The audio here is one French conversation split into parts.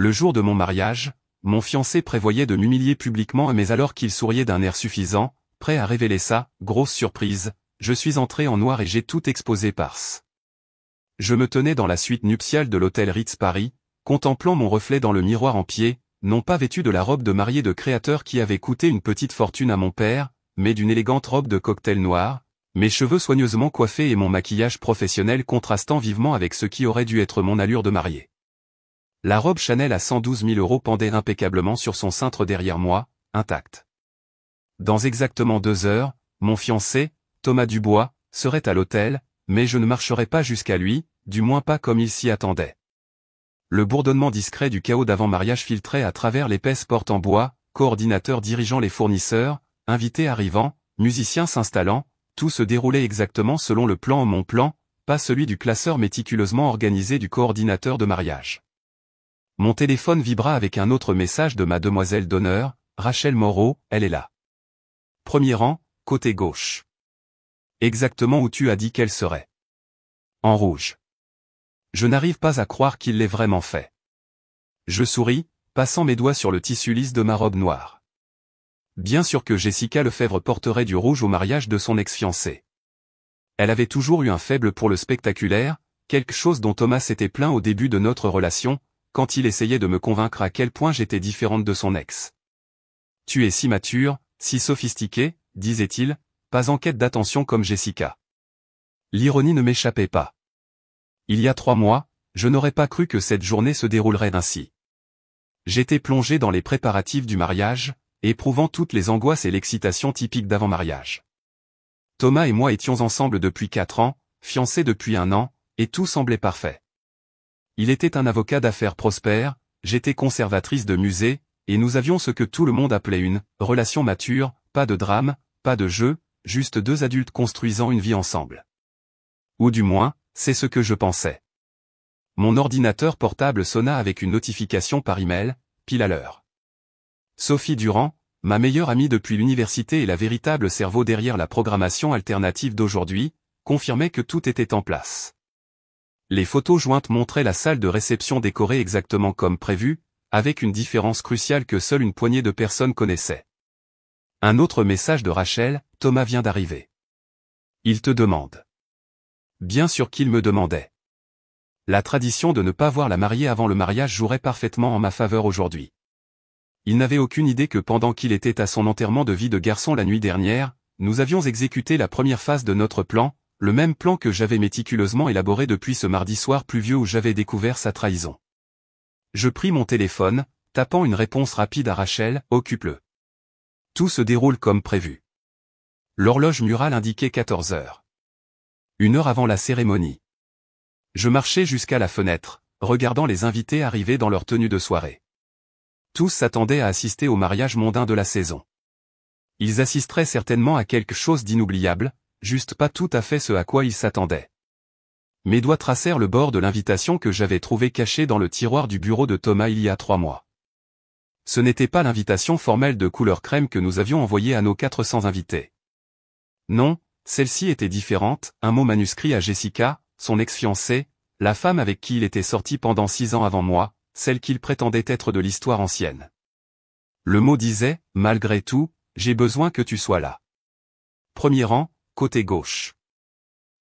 Le jour de mon mariage, mon fiancé prévoyait de m'humilier publiquement mais alors qu'il souriait d'un air suffisant, prêt à révéler ça, grosse surprise, je suis entré en noir et j'ai tout exposé parce. Je me tenais dans la suite nuptiale de l'hôtel Ritz Paris, contemplant mon reflet dans le miroir en pied, non pas vêtu de la robe de mariée de créateur qui avait coûté une petite fortune à mon père, mais d'une élégante robe de cocktail noir, mes cheveux soigneusement coiffés et mon maquillage professionnel contrastant vivement avec ce qui aurait dû être mon allure de mariée. La robe Chanel à 112 000 € pendait impeccablement sur son cintre derrière moi, intacte. Dans exactement 2 heures, mon fiancé, Thomas Dubois, serait à l'hôtel, mais je ne marcherais pas jusqu'à lui, du moins pas comme il s'y attendait. Le bourdonnement discret du chaos d'avant-mariage filtrait à travers l'épaisse porte en bois, coordinateur dirigeant les fournisseurs, invités arrivant, musiciens s'installant, tout se déroulait exactement selon le plan mon plan, pas celui du classeur méticuleusement organisé du coordinateur de mariage. Mon téléphone vibra avec un autre message de ma demoiselle d'honneur, Rachel Moreau, elle est là. Premier rang, côté gauche. Exactement où tu as dit qu'elle serait. En rouge. Je n'arrive pas à croire qu'il l'ait vraiment fait. Je souris, passant mes doigts sur le tissu lisse de ma robe noire. Bien sûr que Jessica Lefebvre porterait du rouge au mariage de son ex-fiancé. Elle avait toujours eu un faible pour le spectaculaire, quelque chose dont Thomas s'était plaint au début de notre relation, quand il essayait de me convaincre à quel point j'étais différente de son ex. Tu es si mature, si sophistiquée, disait-il, pas en quête d'attention comme Jessica. L'ironie ne m'échappait pas. Il y a 3 mois, je n'aurais pas cru que cette journée se déroulerait ainsi. J'étais plongé dans les préparatifs du mariage, éprouvant toutes les angoisses et l'excitation typiques d'avant-mariage. Thomas et moi étions ensemble depuis 4 ans, fiancés depuis 1 an, et tout semblait parfait. Il était un avocat d'affaires prospère, j'étais conservatrice de musée, et nous avions ce que tout le monde appelait une relation mature, pas de drame, pas de jeu, juste 2 adultes construisant une vie ensemble. Ou du moins, c'est ce que je pensais. Mon ordinateur portable sonna avec une notification par email, pile à l'heure. Sophie Durand, ma meilleure amie depuis l'université et la véritable cerveau derrière la programmation alternative d'aujourd'hui, confirmait que tout était en place. Les photos jointes montraient la salle de réception décorée exactement comme prévu, avec une différence cruciale que seule une poignée de personnes connaissaient. Un autre message de Rachel, Thomas vient d'arriver. Il te demande. Bien sûr qu'il me demandait. La tradition de ne pas voir la mariée avant le mariage jouerait parfaitement en ma faveur aujourd'hui. Il n'avait aucune idée que pendant qu'il était à son enterrement de vie de garçon la nuit dernière, nous avions exécuté la première phase de notre plan, le même plan que j'avais méticuleusement élaboré depuis ce mardi soir pluvieux où j'avais découvert sa trahison. Je pris mon téléphone, tapant une réponse rapide à Rachel, occupe-le. Tout se déroule comme prévu. L'horloge murale indiquait 14 heures. 1 heure avant la cérémonie. Je marchais jusqu'à la fenêtre, regardant les invités arriver dans leur tenue de soirée. Tous s'attendaient à assister au mariage mondain de la saison. Ils assisteraient certainement à quelque chose d'inoubliable, juste pas tout à fait ce à quoi ils s'attendaient. Mes doigts tracèrent le bord de l'invitation que j'avais trouvée cachée dans le tiroir du bureau de Thomas il y a 3 mois. Ce n'était pas l'invitation formelle de couleur crème que nous avions envoyée à nos 400 invités. Non, celle-ci était différente, un mot manuscrit à Jessica, son ex-fiancée, la femme avec qui il était sorti pendant 6 ans avant moi, celle qu'il prétendait être de l'histoire ancienne. Le mot disait, malgré tout, j'ai besoin que tu sois là. Premier rang, côté gauche.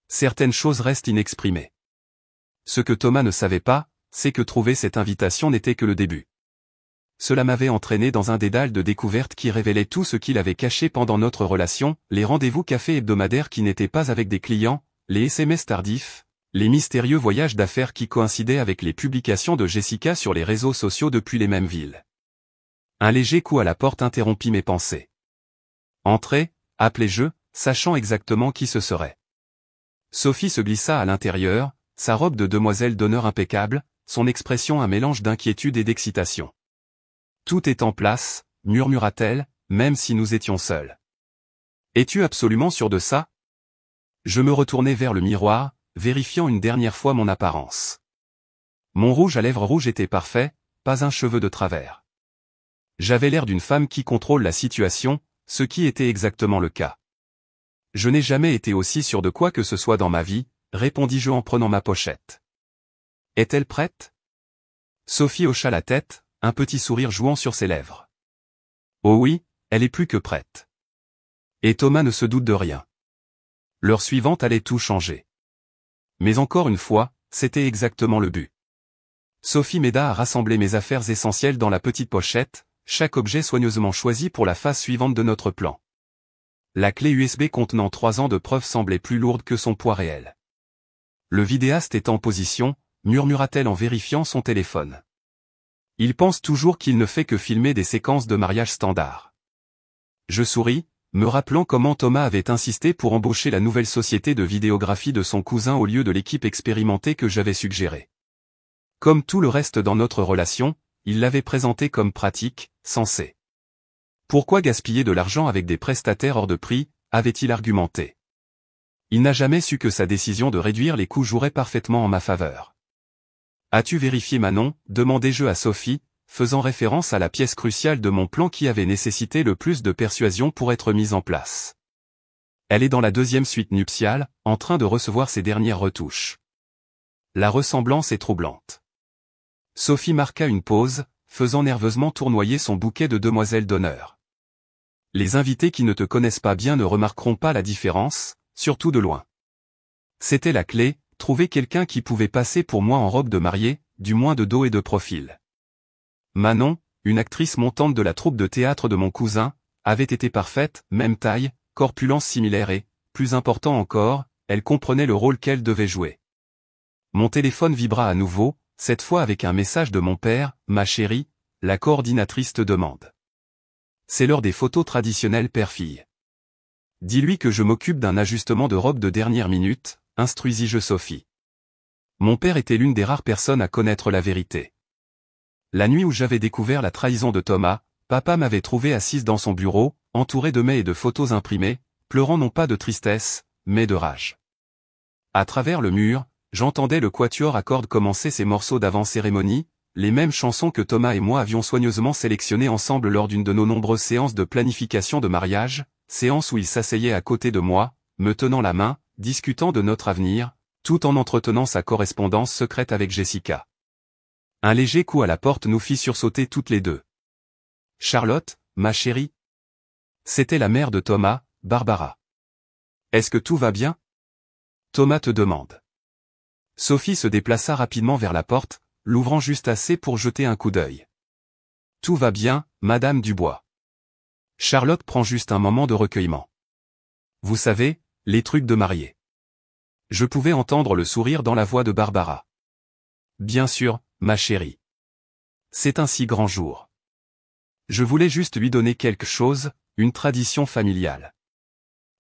Certaines choses restent inexprimées. Ce que Thomas ne savait pas, c'est que trouver cette invitation n'était que le début. Cela m'avait entraîné dans un dédale de découvertes qui révélait tout ce qu'il avait caché pendant notre relation, les rendez-vous café hebdomadaires qui n'étaient pas avec des clients, les SMS tardifs, les mystérieux voyages d'affaires qui coïncidaient avec les publications de Jessica sur les réseaux sociaux depuis les mêmes villes. Un léger coup à la porte interrompit mes pensées. Entrez, appelai-je, sachant exactement qui ce serait. Sophie se glissa à l'intérieur, sa robe de demoiselle d'honneur impeccable, son expression un mélange d'inquiétude et d'excitation. Tout est en place, murmura-t-elle, même si nous étions seuls. Es-tu absolument sûr de ça? Je me retournai vers le miroir, vérifiant une dernière fois mon apparence. Mon rouge à lèvres rouges était parfait, pas un cheveu de travers. J'avais l'air d'une femme qui contrôle la situation, ce qui était exactement le cas. Je n'ai jamais été aussi sûr de quoi que ce soit dans ma vie, répondis-je en prenant ma pochette. Est-elle prête? Sophie hocha la tête, un petit sourire jouant sur ses lèvres. Oh oui, elle est plus que prête. Et Thomas ne se doute de rien. L'heure suivante allait tout changer. Mais encore une fois, c'était exactement le but. Sophie m'aida à rassembler mes affaires essentielles dans la petite pochette, chaque objet soigneusement choisi pour la phase suivante de notre plan. La clé USB contenant 3 ans de preuves semblait plus lourde que son poids réel. Le vidéaste est en position, murmura-t-elle en vérifiant son téléphone. Il pense toujours qu'il ne fait que filmer des séquences de mariage standard. Je souris, me rappelant comment Thomas avait insisté pour embaucher la nouvelle société de vidéographie de son cousin au lieu de l'équipe expérimentée que j'avais suggérée. Comme tout le reste dans notre relation, il l'avait présenté comme pratique, sensé. Pourquoi gaspiller de l'argent avec des prestataires hors de prix, avait-il argumenté. Il n'a jamais su que sa décision de réduire les coûts jouerait parfaitement en ma faveur. As-tu vérifié Manon, demandai-je à Sophie, faisant référence à la pièce cruciale de mon plan qui avait nécessité le plus de persuasion pour être mise en place. Elle est dans la 2e suite nuptiale, en train de recevoir ses dernières retouches. La ressemblance est troublante. Sophie marqua une pause, faisant nerveusement tournoyer son bouquet de demoiselles d'honneur. Les invités qui ne te connaissent pas bien ne remarqueront pas la différence, surtout de loin. C'était la clé, trouver quelqu'un qui pouvait passer pour moi en robe de mariée, du moins de dos et de profil. Manon, une actrice montante de la troupe de théâtre de mon cousin, avait été parfaite, même taille, corpulence similaire et, plus important encore, elle comprenait le rôle qu'elle devait jouer. Mon téléphone vibra à nouveau, cette fois avec un message de mon père, « Ma chérie, la coordinatrice te demande. » C'est l'heure des photos traditionnelles père-fille. Dis-lui que je m'occupe d'un ajustement de robe de dernière minute, instruisis-je Sophie. Mon père était l'une des rares personnes à connaître la vérité. La nuit où j'avais découvert la trahison de Thomas, papa m'avait trouvé assise dans son bureau, entourée de mets et de photos imprimées, pleurant non pas de tristesse, mais de rage. À travers le mur, j'entendais le quatuor à cordes commencer ses morceaux d'avant-cérémonie, les mêmes chansons que Thomas et moi avions soigneusement sélectionnées ensemble lors d'une de nos nombreuses séances de planification de mariage, séance où il s'asseyait à côté de moi, me tenant la main, discutant de notre avenir, tout en entretenant sa correspondance secrète avec Jessica. Un léger coup à la porte nous fit sursauter toutes les deux. « Charlotte, ma chérie ?» C'était la mère de Thomas, Barbara. « Est-ce que tout va bien ?» Thomas te demande. Sophie se déplaça rapidement vers la porte, l'ouvrant juste assez pour jeter un coup d'œil. « Tout va bien, Madame Dubois. » Charlotte prend juste un moment de recueillement. Vous savez, les trucs de mariée. Je pouvais entendre le sourire dans la voix de Barbara. Bien sûr, ma chérie. C'est un si grand jour. Je voulais juste lui donner quelque chose, une tradition familiale.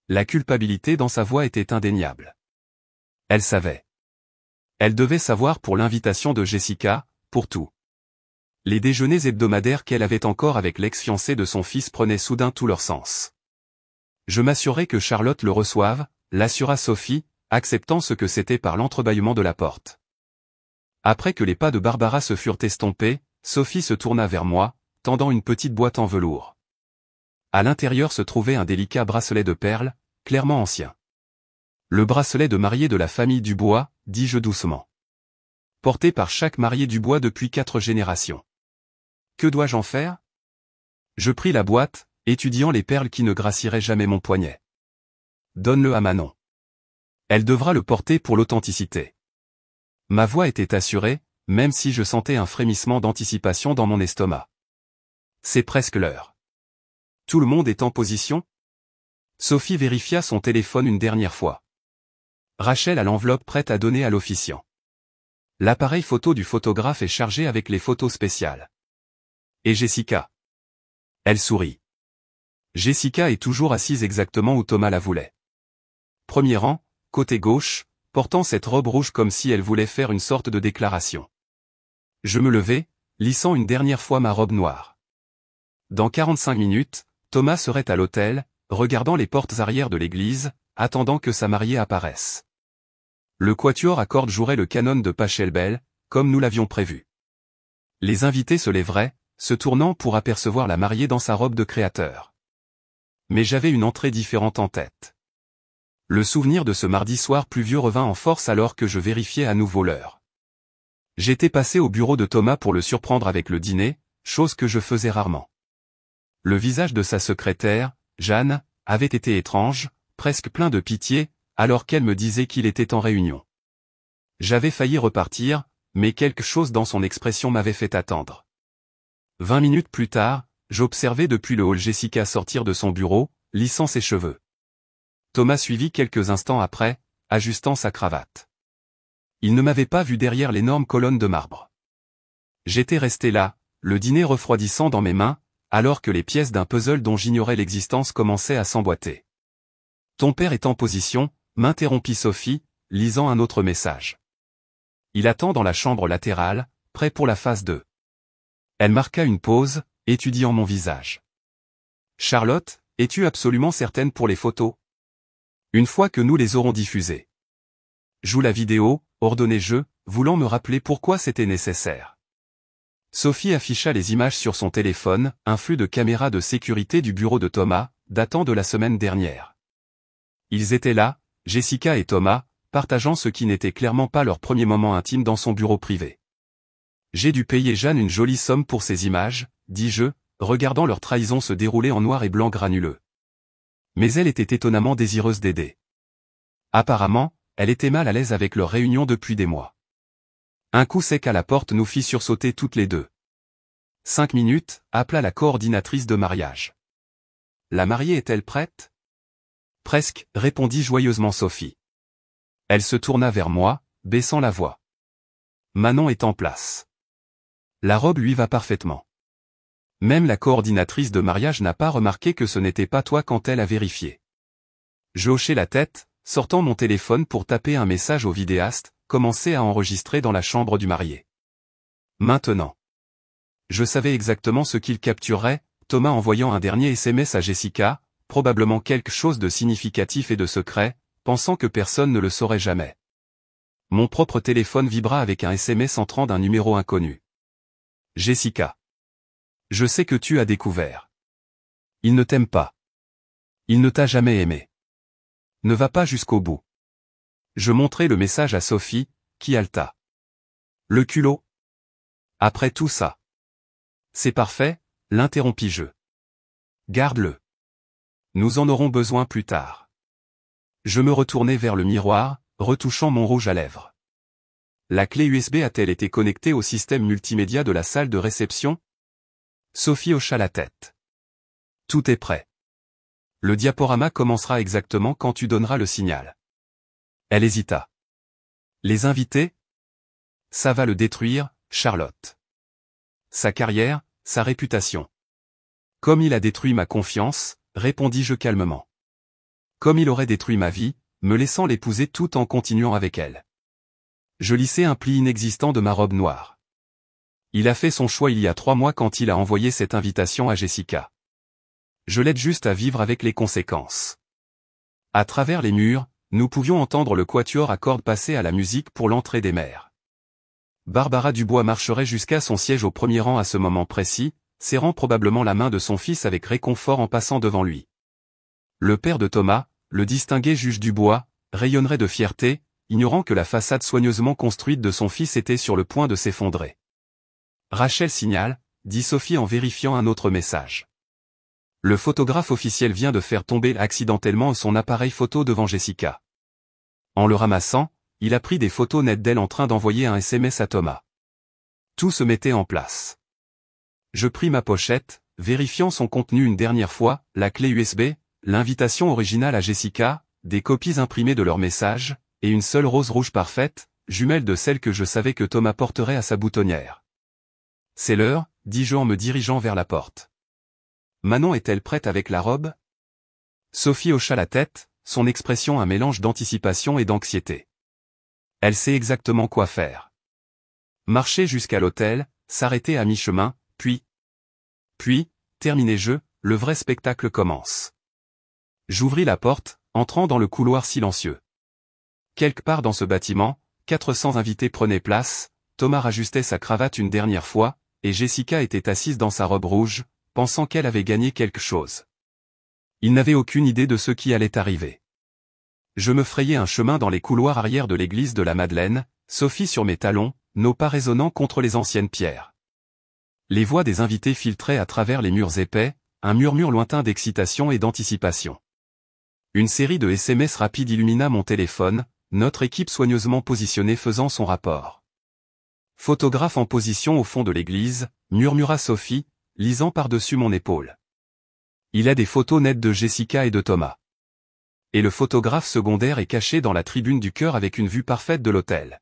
La culpabilité dans sa voix était indéniable. Elle savait. Elle devait savoir pour l'invitation de Jessica, pour tout. Les déjeuners hebdomadaires qu'elle avait encore avec l'ex-fiancé de son fils prenaient soudain tout leur sens. Je m'assurai que Charlotte le reçoive, l'assura Sophie, acceptant ce que c'était par l'entrebâillement de la porte. Après que les pas de Barbara se furent estompés, Sophie se tourna vers moi, tendant une petite boîte en velours. À l'intérieur se trouvait un délicat bracelet de perles, clairement ancien. Le bracelet de mariée de la famille Dubois, dis-je doucement. Porté par chaque marié Dubois depuis 4 générations. Que dois-je en faire? Je pris la boîte, étudiant les perles qui ne gracieraient jamais mon poignet. Donne-le à Manon. Elle devra le porter pour l'authenticité. Ma voix était assurée, même si je sentais un frémissement d'anticipation dans mon estomac. C'est presque l'heure. Tout le monde est en position? Sophie vérifia son téléphone une dernière fois. Rachel a l'enveloppe prête à donner à l'officiant. L'appareil photo du photographe est chargé avec les photos spéciales. Et Jessica? Elle sourit. Jessica est toujours assise exactement où Thomas la voulait. Premier rang, côté gauche, portant cette robe rouge comme si elle voulait faire une sorte de déclaration. Je me levai, lissant une dernière fois ma robe noire. Dans 45 minutes, Thomas serait à l'hôtel, regardant les portes arrière de l'église, attendant que sa mariée apparaisse. Le quatuor à cordes jouerait le canon de Pachelbel, comme nous l'avions prévu. Les invités se lèveraient, se tournant pour apercevoir la mariée dans sa robe de créateur. Mais j'avais une entrée différente en tête. Le souvenir de ce mardi soir pluvieux revint en force alors que je vérifiais à nouveau l'heure. J'étais passé au bureau de Thomas pour le surprendre avec le dîner, chose que je faisais rarement. Le visage de sa secrétaire, Jeanne, avait été étrange, presque plein de pitié, alors qu'elle me disait qu'il était en réunion. J'avais failli repartir, mais quelque chose dans son expression m'avait fait attendre. 20 minutes plus tard, j'observais depuis le hall Jessica sortir de son bureau, lissant ses cheveux. Thomas suivit quelques instants après, ajustant sa cravate. Il ne m'avait pas vu derrière l'énorme colonne de marbre. J'étais resté là, le dîner refroidissant dans mes mains, alors que les pièces d'un puzzle dont j'ignorais l'existence commençaient à s'emboîter. Ton père est en position, m'interrompit Sophie, lisant un autre message. Il attend dans la chambre latérale, prêt pour la phase 2. Elle marqua une pause, étudiant mon visage. Charlotte, es-tu absolument certaine pour les photos? Une fois que nous les aurons diffusées. Joue la vidéo, ordonnai-je, voulant me rappeler pourquoi c'était nécessaire. Sophie afficha les images sur son téléphone, un flux de caméras de sécurité du bureau de Thomas, datant de la semaine dernière. Ils étaient là, Jessica et Thomas, partageant ce qui n'était clairement pas leur premier moment intime dans son bureau privé. J'ai dû payer Jeanne une jolie somme pour ces images, dis-je, regardant leur trahison se dérouler en noir et blanc granuleux. Mais elle était étonnamment désireuse d'aider. Apparemment, elle était mal à l'aise avec leur réunion depuis des mois. Un coup sec à la porte nous fit sursauter toutes les deux. 5 minutes, appela la coordinatrice de mariage. La mariée est-elle prête? Presque, répondit joyeusement Sophie. Elle se tourna vers moi, baissant la voix. Manon est en place. La robe lui va parfaitement. Même la coordinatrice de mariage n'a pas remarqué que ce n'était pas toi quand elle a vérifié. Je hochai la tête, sortant mon téléphone pour taper un message au vidéaste, commencé à enregistrer dans la chambre du marié. Maintenant. Je savais exactement ce qu'il capturerait, Thomas envoyant un dernier SMS à Jessica, probablement quelque chose de significatif et de secret, pensant que personne ne le saurait jamais. Mon propre téléphone vibra avec un SMS entrant d'un numéro inconnu. Jessica. Je sais que tu as découvert. Il ne t'aime pas. Il ne t'a jamais aimé. Ne va pas jusqu'au bout. Je montrai le message à Sophie, qui haleta. Le culot. Après tout ça. C'est parfait, l'interrompis-je. Garde-le. Nous en aurons besoin plus tard. Je me retournai vers le miroir, retouchant mon rouge à lèvres. La clé USB a-t-elle été connectée au système multimédia de la salle de réception? Sophie hocha la tête. Tout est prêt. Le diaporama commencera exactement quand tu donneras le signal. Elle hésita. Les invités? Ça va le détruire, Charlotte. Sa carrière, sa réputation. Comme il a détruit ma confiance, répondis-je calmement. Comme il aurait détruit ma vie, me laissant l'épouser tout en continuant avec elle. Je lissai un pli inexistant de ma robe noire. Il a fait son choix il y a 3 mois quand il a envoyé cette invitation à Jessica. Je l'aide juste à vivre avec les conséquences. À travers les murs, nous pouvions entendre le quatuor à cordes passer à la musique pour l'entrée des mères. Barbara Dubois marcherait jusqu'à son siège au premier rang à ce moment précis, serrant probablement la main de son fils avec réconfort en passant devant lui. Le père de Thomas, le distingué juge Dubois, rayonnerait de fierté, ignorant que la façade soigneusement construite de son fils était sur le point de s'effondrer. Rachel signale, dit Sophie en vérifiant un autre message. Le photographe officiel vient de faire tomber accidentellement son appareil photo devant Jessica. En le ramassant, il a pris des photos nettes d'elle en train d'envoyer un SMS à Thomas. Tout se mettait en place. Je pris ma pochette, vérifiant son contenu une dernière fois, la clé USB, l'invitation originale à Jessica, des copies imprimées de leurs messages, et une seule rose rouge parfaite, jumelle de celle que je savais que Thomas porterait à sa boutonnière. C'est l'heure, dis-je en me dirigeant vers la porte. Manon est-elle prête avec la robe? Sophie hocha la tête, son expression un mélange d'anticipation et d'anxiété. Elle sait exactement quoi faire. Marcher jusqu'à l'hôtel, s'arrêter à mi-chemin, puis, terminé-je, le vrai spectacle commence. J'ouvris la porte, entrant dans le couloir silencieux. Quelque part dans ce bâtiment, 400 invités prenaient place, Thomas rajustait sa cravate une dernière fois, et Jessica était assise dans sa robe rouge, pensant qu'elle avait gagné quelque chose. Il n'avait aucune idée de ce qui allait arriver. Je me frayais un chemin dans les couloirs arrière de l'église de la Madeleine, Sophie sur mes talons, nos pas résonnant contre les anciennes pierres. Les voix des invités filtraient à travers les murs épais, un murmure lointain d'excitation et d'anticipation. Une série de SMS rapides illumina mon téléphone, notre équipe soigneusement positionnée faisant son rapport. Photographe en position au fond de l'église, murmura Sophie, lisant par-dessus mon épaule. Il a des photos nettes de Jessica et de Thomas. Et le photographe secondaire est caché dans la tribune du chœur avec une vue parfaite de l'hôtel.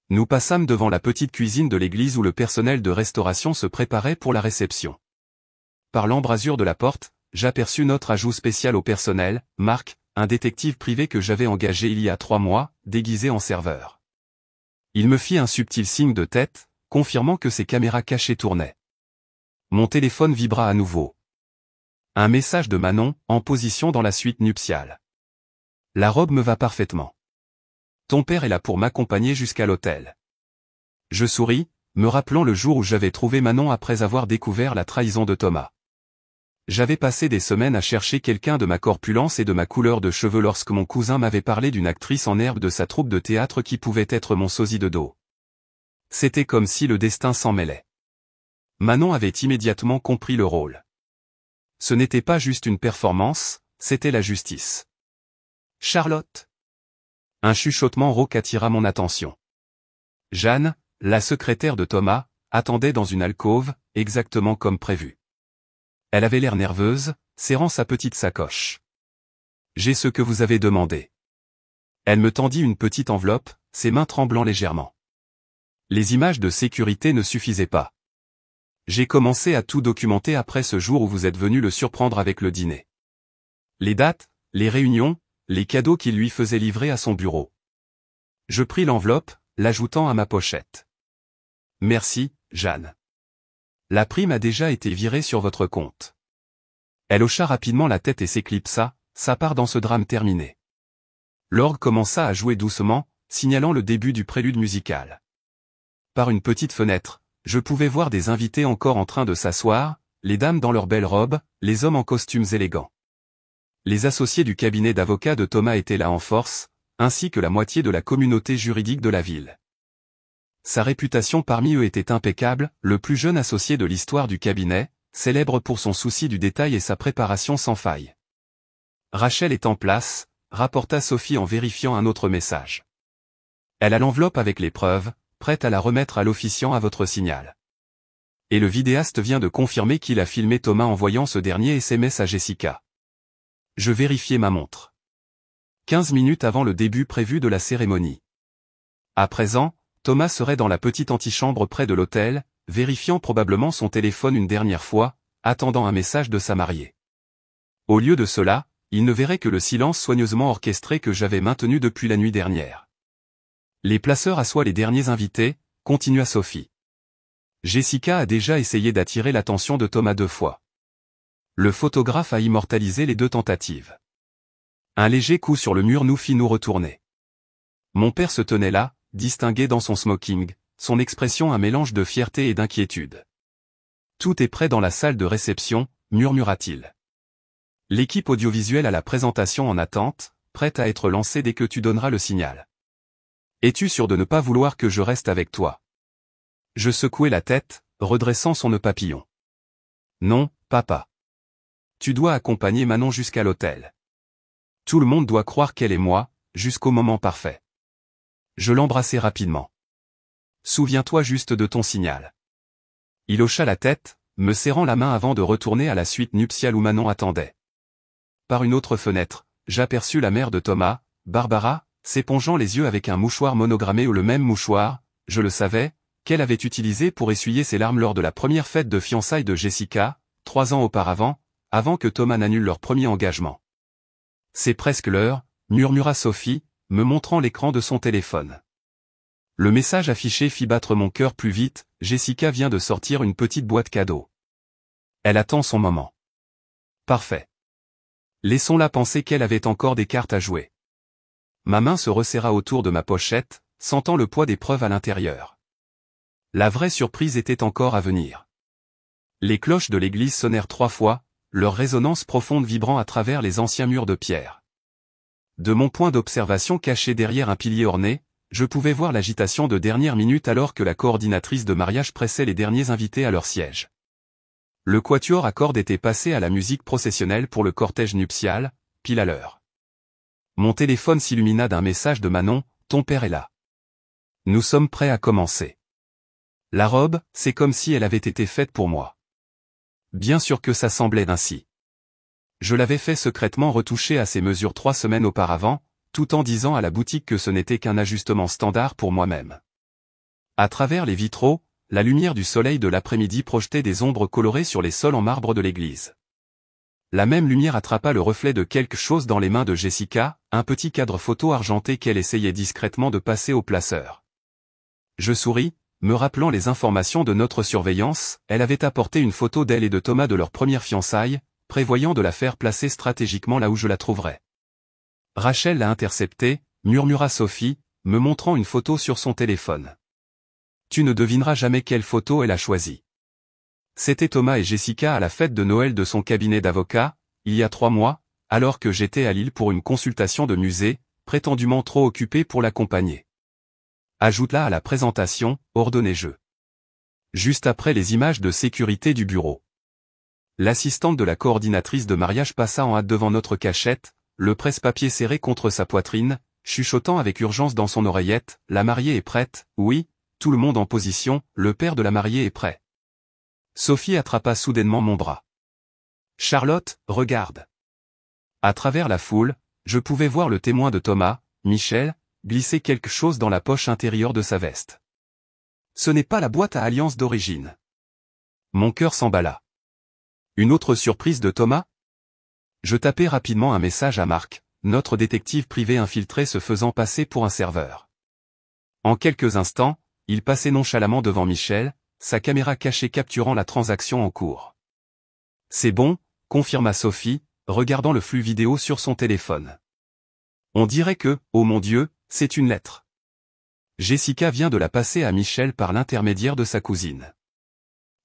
Nous passâmes devant la petite cuisine de l'église où le personnel de restauration se préparait pour la réception. Par l'embrasure de la porte, j'aperçus notre ajout spécial au personnel, Marc, un détective privé que j'avais engagé il y a 3 mois, déguisé en serveur. Il me fit un subtil signe de tête, confirmant que ses caméras cachées tournaient. Mon téléphone vibra à nouveau. Un message de Manon, en position dans la suite nuptiale. La robe me va parfaitement. Ton père est là pour m'accompagner jusqu'à l'hôtel. Je souris, me rappelant le jour où j'avais trouvé Manon après avoir découvert la trahison de Thomas. J'avais passé des semaines à chercher quelqu'un de ma corpulence et de ma couleur de cheveux lorsque mon cousin m'avait parlé d'une actrice en herbe de sa troupe de théâtre qui pouvait être mon sosie de dos. C'était comme si le destin s'en mêlait. Manon avait immédiatement compris le rôle. Ce n'était pas juste une performance, c'était la justice. Charlotte. Un chuchotement rauque attira mon attention. Jeanne, la secrétaire de Thomas, attendait dans une alcôve, exactement comme prévu. Elle avait l'air nerveuse, serrant sa petite sacoche. « J'ai ce que vous avez demandé. » Elle me tendit une petite enveloppe, ses mains tremblant légèrement. Les images de sécurité ne suffisaient pas. J'ai commencé à tout documenter après ce jour où vous êtes venu le surprendre avec le dîner. Les dates, les réunions, les cadeaux qu'il lui faisait livrer à son bureau. Je pris l'enveloppe, l'ajoutant à ma pochette. Merci, Jeanne. La prime a déjà été virée sur votre compte. Elle hocha rapidement la tête et s'éclipsa, sa part dans ce drame terminé. L'orgue commença à jouer doucement, signalant le début du prélude musical. Par une petite fenêtre, je pouvais voir des invités encore en train de s'asseoir, les dames dans leurs belles robes, les hommes en costumes élégants. Les associés du cabinet d'avocats de Thomas étaient là en force, ainsi que la moitié de la communauté juridique de la ville. Sa réputation parmi eux était impeccable, le plus jeune associé de l'histoire du cabinet, célèbre pour son souci du détail et sa préparation sans faille. Rachel est en place, rapporta Sophie en vérifiant un autre message. Elle a l'enveloppe avec les preuves, prête à la remettre à l'officiant à votre signal. Et le vidéaste vient de confirmer qu'il a filmé Thomas envoyant ce dernier SMS à Jessica. Je vérifiai ma montre. 15 minutes avant le début prévu de la cérémonie. À présent, Thomas serait dans la petite antichambre près de l'hôtel, vérifiant probablement son téléphone une dernière fois, attendant un message de sa mariée. Au lieu de cela, il ne verrait que le silence soigneusement orchestré que j'avais maintenu depuis la nuit dernière. Les placeurs assoient les derniers invités, continua Sophie. Jessica a déjà essayé d'attirer l'attention de Thomas 2 fois. Le photographe a immortalisé les 2 tentatives. Un léger coup sur le mur nous fit nous retourner. Mon père se tenait là, distingué dans son smoking, son expression un mélange de fierté et d'inquiétude. Tout est prêt dans la salle de réception, murmura-t-il. L'équipe audiovisuelle a la présentation en attente, prête à être lancée dès que tu donneras le signal. Es-tu sûr de ne pas vouloir que je reste avec toi? Je secouai la tête, redressant son nœud papillon. Non, papa. Tu dois accompagner Manon jusqu'à l'hôtel. Tout le monde doit croire qu'elle est moi, jusqu'au moment parfait. Je l'embrassai rapidement. Souviens-toi juste de ton signal. Il hocha la tête, me serrant la main avant de retourner à la suite nuptiale où Manon attendait. Par une autre fenêtre, j'aperçus la mère de Thomas, Barbara, s'épongeant les yeux avec un mouchoir monogrammé ou le même mouchoir, je le savais, qu'elle avait utilisé pour essuyer ses larmes lors de la première fête de fiançailles de Jessica, 3 ans auparavant, avant que Thomas n'annule leur premier engagement. C'est presque l'heure, murmura Sophie, me montrant l'écran de son téléphone. Le message affiché fit battre mon cœur plus vite, Jessica vient de sortir une petite boîte cadeau. Elle attend son moment. Parfait. Laissons-la penser qu'elle avait encore des cartes à jouer. Ma main se resserra autour de ma pochette, sentant le poids des preuves à l'intérieur. La vraie surprise était encore à venir. Les cloches de l'église sonnèrent 3 fois, leur résonance profonde vibrant à travers les anciens murs de pierre. De mon point d'observation caché derrière un pilier orné, je pouvais voir l'agitation de dernière minute alors que la coordinatrice de mariage pressait les derniers invités à leur siège. Le quatuor à cordes était passé à la musique processionnelle pour le cortège nuptial, pile à l'heure. Mon téléphone s'illumina d'un message de Manon, « Ton père est là. Nous sommes prêts à commencer. » La robe, c'est comme si elle avait été faite pour moi. Bien sûr que ça semblait ainsi. Je l'avais fait secrètement retoucher à ses mesures 3 semaines auparavant, tout en disant à la boutique que ce n'était qu'un ajustement standard pour moi-même. À travers les vitraux, la lumière du soleil de l'après-midi projetait des ombres colorées sur les sols en marbre de l'église. La même lumière attrapa le reflet de quelque chose dans les mains de Jessica, un petit cadre photo argenté qu'elle essayait discrètement de passer au placeur. Je souris, me rappelant les informations de notre surveillance, elle avait apporté une photo d'elle et de Thomas de leur première fiançailles, prévoyant de la faire placer stratégiquement là où je la trouverais. Rachel l'a interceptée, murmura Sophie, me montrant une photo sur son téléphone. Tu ne devineras jamais quelle photo elle a choisie. C'était Thomas et Jessica à la fête de Noël de son cabinet d'avocat, il y a 3 mois, alors que j'étais à Lille pour une consultation de musée, prétendument trop occupé pour l'accompagner. Ajoute-la à la présentation, ordonnai-je. Juste après les images de sécurité du bureau. L'assistante de la coordinatrice de mariage passa en hâte devant notre cachette, le presse-papier serré contre sa poitrine, chuchotant avec urgence dans son oreillette, « La mariée est prête, oui ». Tout le monde en position, le père de la mariée est prêt. Sophie attrapa soudainement mon bras. Charlotte, regarde. À travers la foule, je pouvais voir le témoin de Thomas, Michel, glisser quelque chose dans la poche intérieure de sa veste. Ce n'est pas la boîte à alliance d'origine. Mon cœur s'emballa. Une autre surprise de Thomas? Je tapai rapidement un message à Marc, notre détective privé infiltré se faisant passer pour un serveur. En quelques instants, il passait nonchalamment devant Michel, sa caméra cachée capturant la transaction en cours. C'est bon, confirma Sophie, regardant le flux vidéo sur son téléphone. On dirait que, oh mon Dieu, c'est une lettre. Jessica vient de la passer à Michel par l'intermédiaire de sa cousine.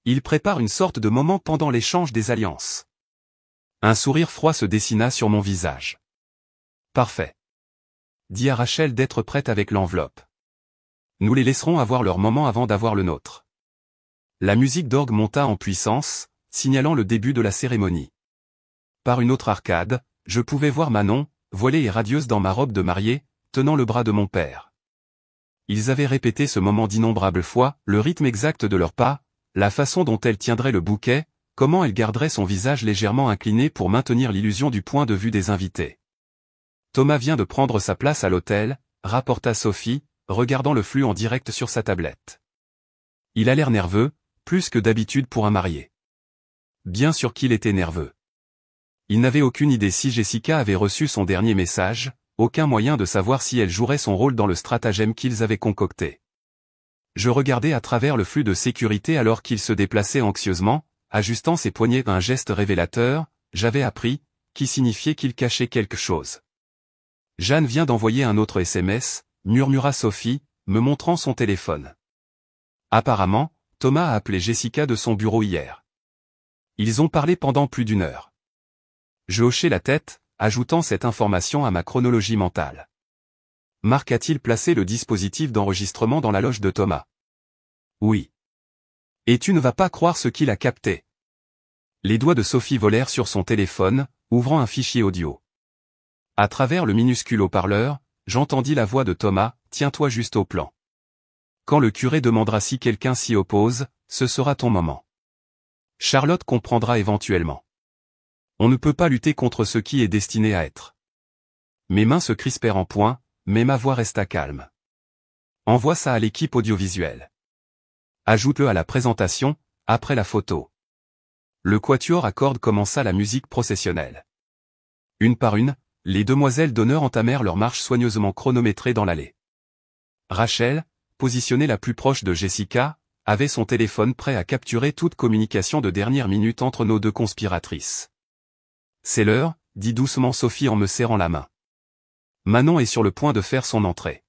Il prépare une sorte de moment pendant l'échange des alliances. Un sourire froid se dessina sur mon visage. Parfait. Dis à Rachel d'être prête avec l'enveloppe. Nous les laisserons avoir leur moment avant d'avoir le nôtre. La musique d'orgue monta en puissance, signalant le début de la cérémonie. Par une autre arcade, je pouvais voir Manon, voilée et radieuse dans ma robe de mariée, tenant le bras de mon père. Ils avaient répété ce moment d'innombrables fois, le rythme exact de leurs pas, la façon dont elle tiendrait le bouquet, comment elle garderait son visage légèrement incliné pour maintenir l'illusion du point de vue des invités. Thomas vient de prendre sa place à l'hôtel, rapporta Sophie, regardant le flux en direct sur sa tablette. Il a l'air nerveux, plus que d'habitude pour un marié. Bien sûr qu'il était nerveux. Il n'avait aucune idée si Jessica avait reçu son dernier message, aucun moyen de savoir si elle jouerait son rôle dans le stratagème qu'ils avaient concocté. Je regardais à travers le flux de sécurité alors qu'il se déplaçait anxieusement, ajustant ses poignets d'un geste révélateur, j'avais appris, qui signifiait qu'il cachait quelque chose. Jeanne vient d'envoyer un autre SMS, murmura Sophie, me montrant son téléphone. Apparemment, Thomas a appelé Jessica de son bureau hier. Ils ont parlé pendant plus d'1 heure. Je hochai la tête, ajoutant cette information à ma chronologie mentale. Marc a-t-il placé le dispositif d'enregistrement dans la loge de Thomas? Oui. Et tu ne vas pas croire ce qu'il a capté. Les doigts de Sophie volèrent sur son téléphone, ouvrant un fichier audio. À travers le minuscule haut-parleur, j'entendis la voix de Thomas, « Tiens-toi juste au plan. Quand le curé demandera si quelqu'un s'y oppose, ce sera ton moment. Charlotte comprendra éventuellement. On ne peut pas lutter contre ce qui est destiné à être. » Mes mains se crispèrent en poing, mais ma voix resta calme. Envoie ça à l'équipe audiovisuelle. Ajoute-le à la présentation, après la photo. Le quatuor à cordes commença la musique processionnelle. Une par une, les demoiselles d'honneur entamèrent leur marche soigneusement chronométrée dans l'allée. Rachel, positionnée la plus proche de Jessica, avait son téléphone prêt à capturer toute communication de dernière minute entre nos 2 conspiratrices. C'est l'heure, dit doucement Sophie en me serrant la main. Manon est sur le point de faire son entrée.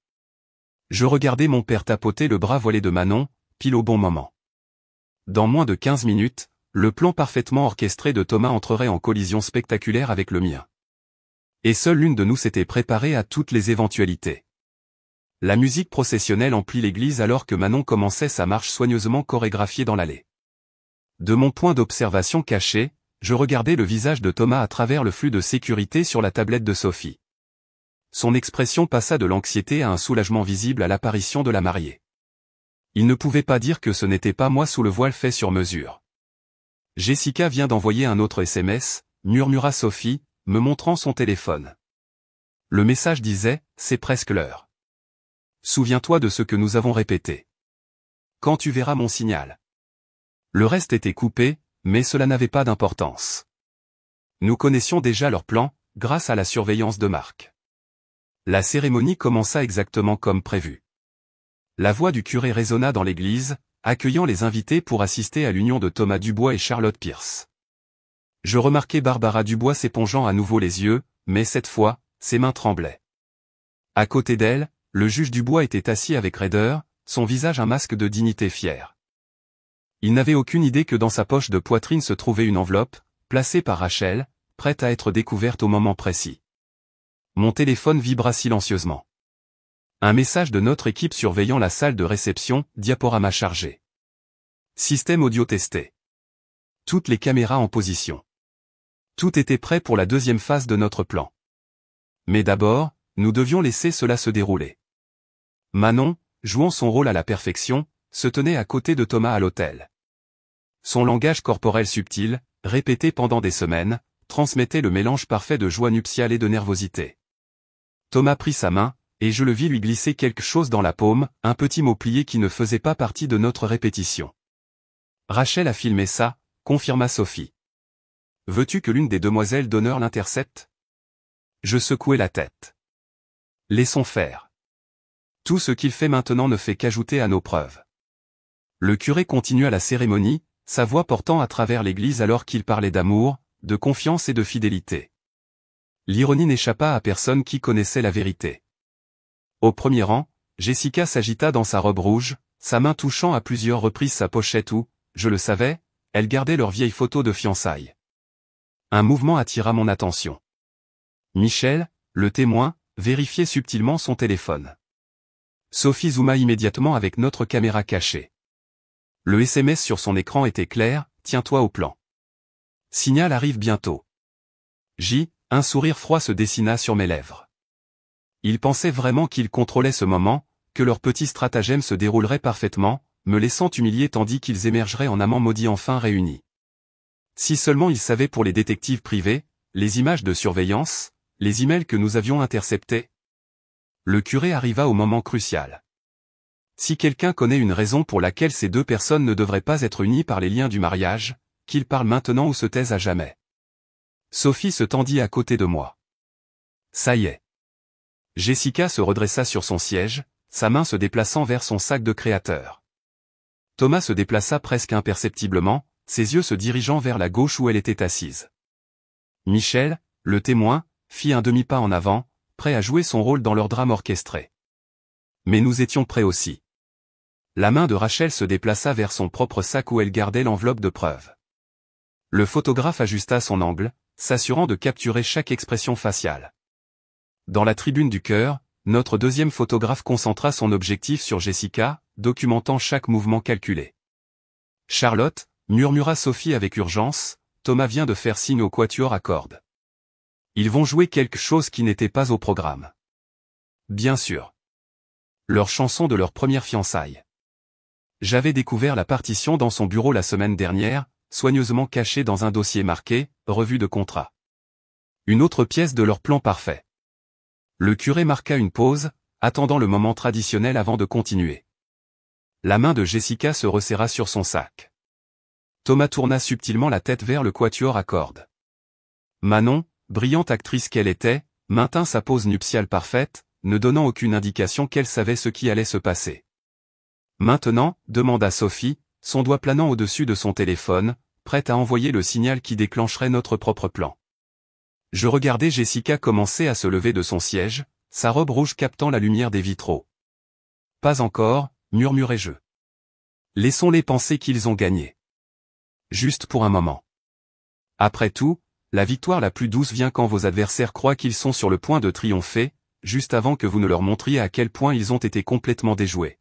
Je regardais mon père tapoter le bras voilé de Manon, pile au bon moment. Dans moins de 15 minutes, le plan parfaitement orchestré de Thomas entrerait en collision spectaculaire avec le mien. Et seule l'une de nous s'était préparée à toutes les éventualités. La musique processionnelle emplit l'église alors que Manon commençait sa marche soigneusement chorégraphiée dans l'allée. De mon point d'observation caché, je regardais le visage de Thomas à travers le flux de sécurité sur la tablette de Sophie. Son expression passa de l'anxiété à un soulagement visible à l'apparition de la mariée. Il ne pouvait pas dire que ce n'était pas moi sous le voile fait sur mesure. Jessica vient d'envoyer un autre SMS, murmura Sophie, me montrant son téléphone. Le message disait, c'est presque l'heure. Souviens-toi de ce que nous avons répété. Quand tu verras mon signal. Le reste était coupé, mais cela n'avait pas d'importance. Nous connaissions déjà leur plan, grâce à la surveillance de Marc. La cérémonie commença exactement comme prévu. La voix du curé résonna dans l'église, accueillant les invités pour assister à l'union de Thomas Dubois et Charlotte Pierce. Je remarquai Barbara Dubois s'épongeant à nouveau les yeux, mais cette fois, ses mains tremblaient. À côté d'elle, le juge Dubois était assis avec raideur, son visage un masque de dignité fière. Il n'avait aucune idée que dans sa poche de poitrine se trouvait une enveloppe, placée par Rachel, prête à être découverte au moment précis. Mon téléphone vibra silencieusement. Un message de notre équipe surveillant la salle de réception, diaporama chargé. Système audio testé. Toutes les caméras en position. Tout était prêt pour la deuxième phase de notre plan. Mais d'abord, nous devions laisser cela se dérouler. Manon, jouant son rôle à la perfection, se tenait à côté de Thomas à l'autel. Son langage corporel subtil, répété pendant des semaines, transmettait le mélange parfait de joie nuptiale et de nervosité. Thomas prit sa main, et je le vis lui glisser quelque chose dans la paume, un petit mot plié qui ne faisait pas partie de notre répétition. Rachel a filmé ça, confirma Sophie. Veux-tu que l'une des demoiselles d'honneur l'intercepte? Je secouai la tête. Laissons faire. Tout ce qu'il fait maintenant ne fait qu'ajouter à nos preuves. Le curé continua la cérémonie, sa voix portant à travers l'église alors qu'il parlait d'amour, de confiance et de fidélité. L'ironie n'échappa à personne qui connaissait la vérité. Au premier rang, Jessica s'agita dans sa robe rouge, sa main touchant à plusieurs reprises sa pochette où, je le savais, elle gardait leur vieille photo de fiançailles. Un mouvement attira mon attention. Michel, le témoin, vérifiait subtilement son téléphone. Sophie zooma immédiatement avec notre caméra cachée. Le SMS sur son écran était clair, tiens-toi au plan. Signal arrive bientôt. Un sourire froid se dessina sur mes lèvres. Ils pensaient vraiment qu'ils contrôlaient ce moment, que leur petit stratagème se déroulerait parfaitement, me laissant humilié tandis qu'ils émergeraient en amants maudits enfin réunis. Si seulement ils savaient pour les détectives privés, les images de surveillance, les emails que nous avions interceptés. Le curé arriva au moment crucial. Si quelqu'un connaît une raison pour laquelle ces deux personnes ne devraient pas être unies par les liens du mariage, qu'il parle maintenant ou se taise à jamais. Sophie se tendit à côté de moi. Ça y est. Jessica se redressa sur son siège, sa main se déplaçant vers son sac de créateur. Thomas se déplaça presque imperceptiblement, ses yeux se dirigeant vers la gauche où elle était assise. Michel, le témoin, fit un demi-pas en avant, prêt à jouer son rôle dans leur drame orchestré. Mais nous étions prêts aussi. La main de Rachel se déplaça vers son propre sac où elle gardait l'enveloppe de preuves. Le photographe ajusta son angle, s'assurant de capturer chaque expression faciale. Dans la tribune du cœur, notre deuxième photographe concentra son objectif sur Jessica, documentant chaque mouvement calculé. Charlotte, murmura Sophie avec urgence, Thomas vient de faire signe au quatuor à cordes. Ils vont jouer quelque chose qui n'était pas au programme. Bien sûr. Leur chanson de leur première fiançaille. J'avais découvert la partition dans son bureau la semaine dernière, soigneusement cachée dans un dossier marqué « Revue de contrat ». Une autre pièce de leur plan parfait. Le curé marqua une pause, attendant le moment traditionnel avant de continuer. La main de Jessica se resserra sur son sac. Thomas tourna subtilement la tête vers le quatuor à cordes. Manon, brillante actrice qu'elle était, maintint sa pose nuptiale parfaite, ne donnant aucune indication qu'elle savait ce qui allait se passer. Maintenant, demanda Sophie, son doigt planant au-dessus de son téléphone, prête à envoyer le signal qui déclencherait notre propre plan. Je regardais Jessica commencer à se lever de son siège, sa robe rouge captant la lumière des vitraux. Pas encore, murmurai-je. Laissons-les penser qu'ils ont gagné. Juste pour un moment. Après tout, la victoire la plus douce vient quand vos adversaires croient qu'ils sont sur le point de triompher, juste avant que vous ne leur montriez à quel point ils ont été complètement déjoués.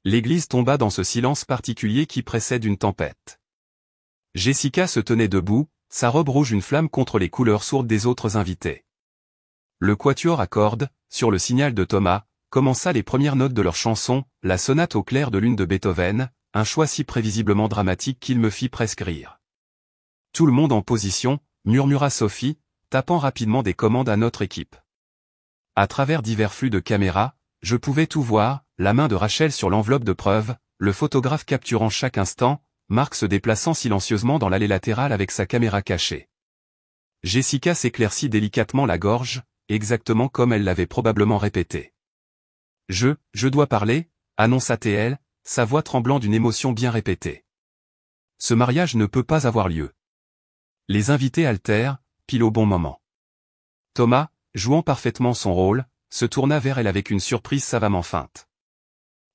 L'église tomba dans ce silence particulier qui précède une tempête. Jessica se tenait debout, sa robe rouge une flamme contre les couleurs sourdes des autres invités. Le quatuor à cordes, sur le signal de Thomas, commença les premières notes de leur chanson, la sonate au clair de lune de Beethoven, un choix si prévisiblement dramatique qu'il me fit presque rire. Tout le monde en position, murmura Sophie, tapant rapidement des commandes à notre équipe. À travers divers flux de caméras, je pouvais tout voir, la main de Rachel sur l'enveloppe de preuve, le photographe capturant chaque instant, Marc se déplaçant silencieusement dans l'allée latérale avec sa caméra cachée. Jessica s'éclaircit délicatement la gorge, exactement comme elle l'avait probablement répété. Je dois parler, annonça-t-elle, sa voix tremblant d'une émotion bien répétée. Ce mariage ne peut pas avoir lieu. Les invités altèrent, pile au bon moment. Thomas, jouant parfaitement son rôle, se tourna vers elle avec une surprise savamment feinte.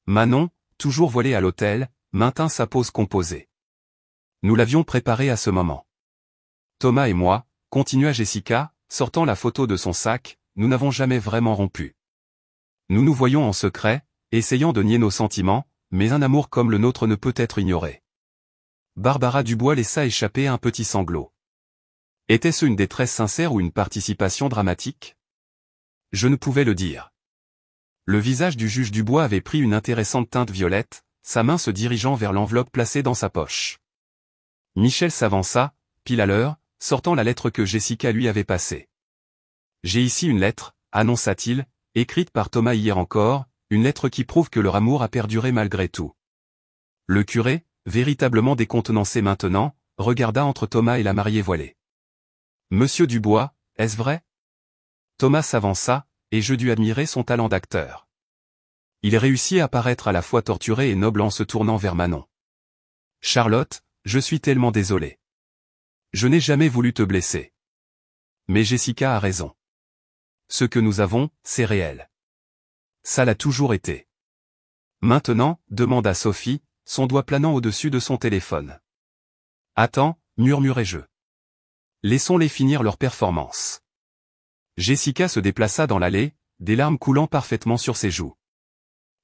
Manon, toujours voilée à l'hôtel, maintint sa pose composée. Nous l'avions préparée à ce moment. Thomas et moi, continua Jessica, sortant la photo de son sac, nous n'avons jamais vraiment rompu. Nous nous voyons en secret, essayant de nier nos sentiments, mais un amour comme le nôtre ne peut être ignoré. Barbara Dubois laissa échapper un petit sanglot. Était-ce une détresse sincère ou une participation dramatique? Je ne pouvais le dire. Le visage du juge Dubois avait pris une intéressante teinte violette, sa main se dirigeant vers l'enveloppe placée dans sa poche. Michel s'avança, pile à l'heure, sortant la lettre que Jessica lui avait passée. J'ai ici une lettre, annonça-t-il, écrite par Thomas hier encore, une lettre qui prouve que leur amour a perduré malgré tout. Le curé, véritablement décontenancé maintenant, regarda entre Thomas et la mariée voilée. Monsieur Dubois, est-ce vrai? Thomas s'avança, et je dus admirer son talent d'acteur. Il réussit à paraître à la fois torturé et noble en se tournant vers Manon. Charlotte, je suis tellement désolé. Je n'ai jamais voulu te blesser. Mais Jessica a raison. Ce que nous avons, c'est réel. Ça l'a toujours été. Maintenant, demanda Sophie, son doigt planant au-dessus de son téléphone. Attends, murmurai-je. Laissons-les finir leur performance. Jessica se déplaça dans l'allée, des larmes coulant parfaitement sur ses joues.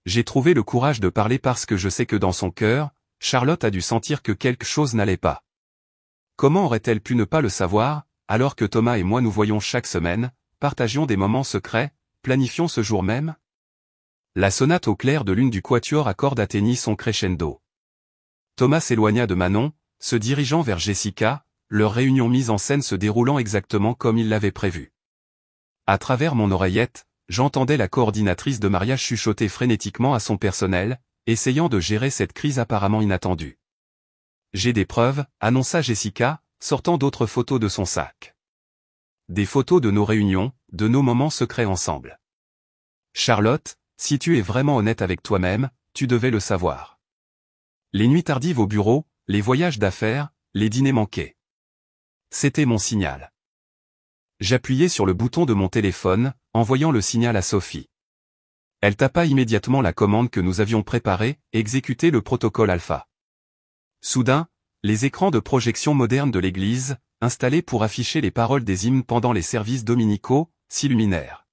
J'ai trouvé le courage de parler parce que je sais que dans son cœur, Charlotte a dû sentir que quelque chose n'allait pas. Comment aurait-elle pu ne pas le savoir, alors que Thomas et moi nous voyons chaque semaine, partagions des moments secrets, planifions ce jour même? La sonate au clair de lune du quatuor à cordes atteignit son crescendo. Thomas s'éloigna de Manon, se dirigeant vers Jessica, leur réunion mise en scène se déroulant exactement comme il l'avait prévu. À travers mon oreillette, j'entendais la coordinatrice de mariage chuchoter frénétiquement à son personnel, essayant de gérer cette crise apparemment inattendue. J'ai des preuves, annonça Jessica, sortant d'autres photos de son sac. Des photos de nos réunions, de nos moments secrets ensemble. Charlotte, si tu es vraiment honnête avec toi-même, tu devais le savoir. Les nuits tardives au bureau, les voyages d'affaires, les dîners manqués. C'était mon signal. J'appuyai sur le bouton de mon téléphone, envoyant le signal à Sophie. Elle tapa immédiatement la commande que nous avions préparée, exécuter le protocole alpha. Soudain, les écrans de projection modernes de l'église, installés pour afficher les paroles des hymnes pendant les services dominicaux, s'illuminèrent.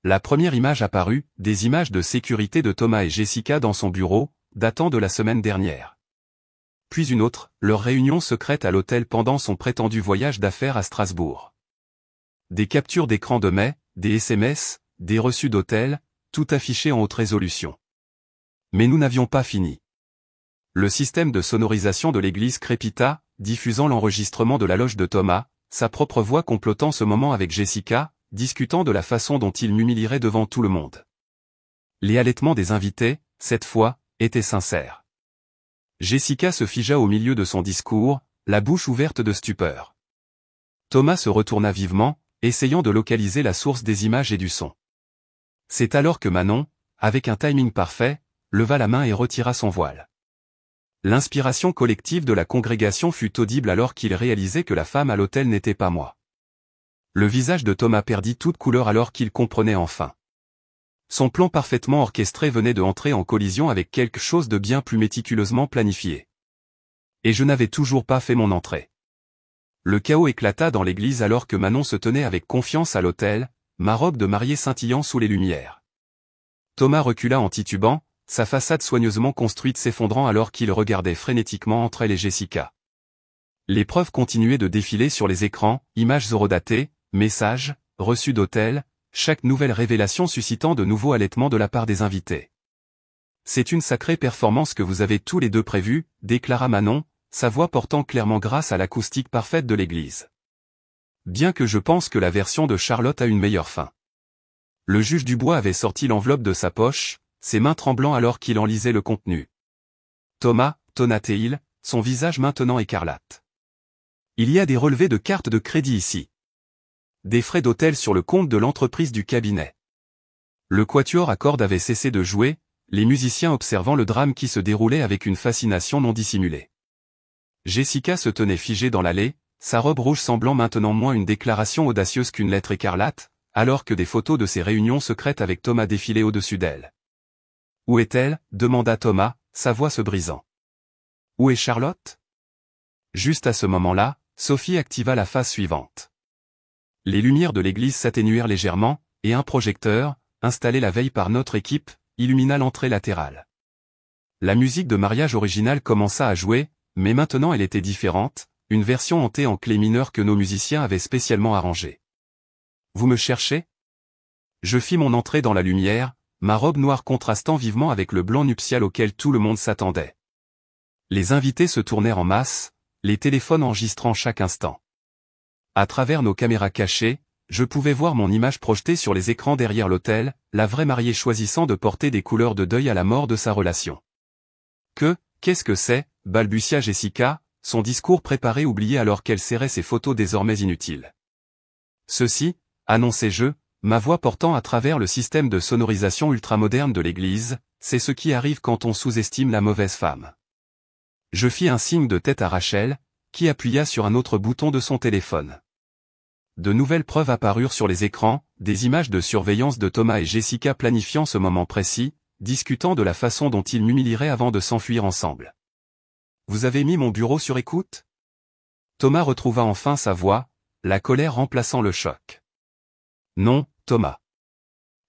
La première image apparut, des images de sécurité de Thomas et Jessica dans son bureau, datant de la semaine dernière. Puis une autre, leur réunion secrète à l'hôtel pendant son prétendu voyage d'affaires à Strasbourg. Des captures d'écran de mai, des SMS, des reçus d'hôtel, tout affiché en haute résolution. Mais nous n'avions pas fini. Le système de sonorisation de l'église crépita, diffusant l'enregistrement de la loge de Thomas, sa propre voix complotant ce moment avec Jessica, discutant de la façon dont il m'humilierait devant tout le monde. Les halètements des invités, cette fois, étaient sincères. Jessica se figea au milieu de son discours, la bouche ouverte de stupeur. Thomas se retourna vivement, essayant de localiser la source des images et du son. C'est alors que Manon, avec un timing parfait, leva la main et retira son voile. L'inspiration collective de la congrégation fut audible alors qu'il réalisait que la femme à l'autel n'était pas moi. Le visage de Thomas perdit toute couleur alors qu'il comprenait enfin. Son plan parfaitement orchestré venait de entrer en collision avec quelque chose de bien plus méticuleusement planifié. Et je n'avais toujours pas fait mon entrée. Le chaos éclata dans l'église alors que Manon se tenait avec confiance à l'autel, ma robe de mariée scintillant sous les lumières. Thomas recula en titubant, sa façade soigneusement construite s'effondrant alors qu'il regardait frénétiquement entre elle et Jessica. Les preuves continuaient de défiler sur les écrans, images horodatées, messages, reçus d'hôtel, chaque nouvelle révélation suscitant de nouveaux halètements de la part des invités. C'est une sacrée performance que vous avez tous les deux prévue, déclara Manon, sa voix portant clairement grâce à l'acoustique parfaite de l'église. Bien que je pense que la version de Charlotte a une meilleure fin. Le juge Dubois avait sorti l'enveloppe de sa poche, ses mains tremblant alors qu'il en lisait le contenu. Thomas, tonna-t-il, son visage maintenant écarlate. Il y a des relevés de cartes de crédit ici. Des frais d'hôtel sur le compte de l'entreprise du cabinet. Le quatuor à cordes avait cessé de jouer, les musiciens observant le drame qui se déroulait avec une fascination non dissimulée. Jessica se tenait figée dans l'allée, sa robe rouge semblant maintenant moins une déclaration audacieuse qu'une lettre écarlate, alors que des photos de ses réunions secrètes avec Thomas défilaient au-dessus d'elle. « Où est-elle » demanda Thomas, sa voix se brisant. « Où est Charlotte ?» Juste à ce moment-là, Sophie activa la phase suivante. Les lumières de l'église s'atténuèrent légèrement, et un projecteur, installé la veille par notre équipe, illumina l'entrée latérale. La musique de mariage originale commença à jouer, mais maintenant elle était différente, une version hantée en clé mineure que nos musiciens avaient spécialement arrangée. « Vous me cherchez ?» Je fis mon entrée dans la lumière, ma robe noire contrastant vivement avec le blanc nuptial auquel tout le monde s'attendait. Les invités se tournèrent en masse, les téléphones enregistrant chaque instant. À travers nos caméras cachées, je pouvais voir mon image projetée sur les écrans derrière l'autel, la vraie mariée choisissant de porter des couleurs de deuil à la mort de sa relation. Qu'est-ce que c'est, balbutia Jessica, son discours préparé oublié alors qu'elle serrait ses photos désormais inutiles. Ceci, annonçai-je, ma voix portant à travers le système de sonorisation ultramoderne de l'église, c'est ce qui arrive quand on sous-estime la mauvaise femme. Je fis un signe de tête à Rachel, qui appuya sur un autre bouton de son téléphone. De nouvelles preuves apparurent sur les écrans, des images de surveillance de Thomas et Jessica planifiant ce moment précis, discutant de la façon dont ils m'humilieraient avant de s'enfuir ensemble. « Vous avez mis mon bureau sur écoute ?» Thomas retrouva enfin sa voix, la colère remplaçant le choc. « Non, Thomas.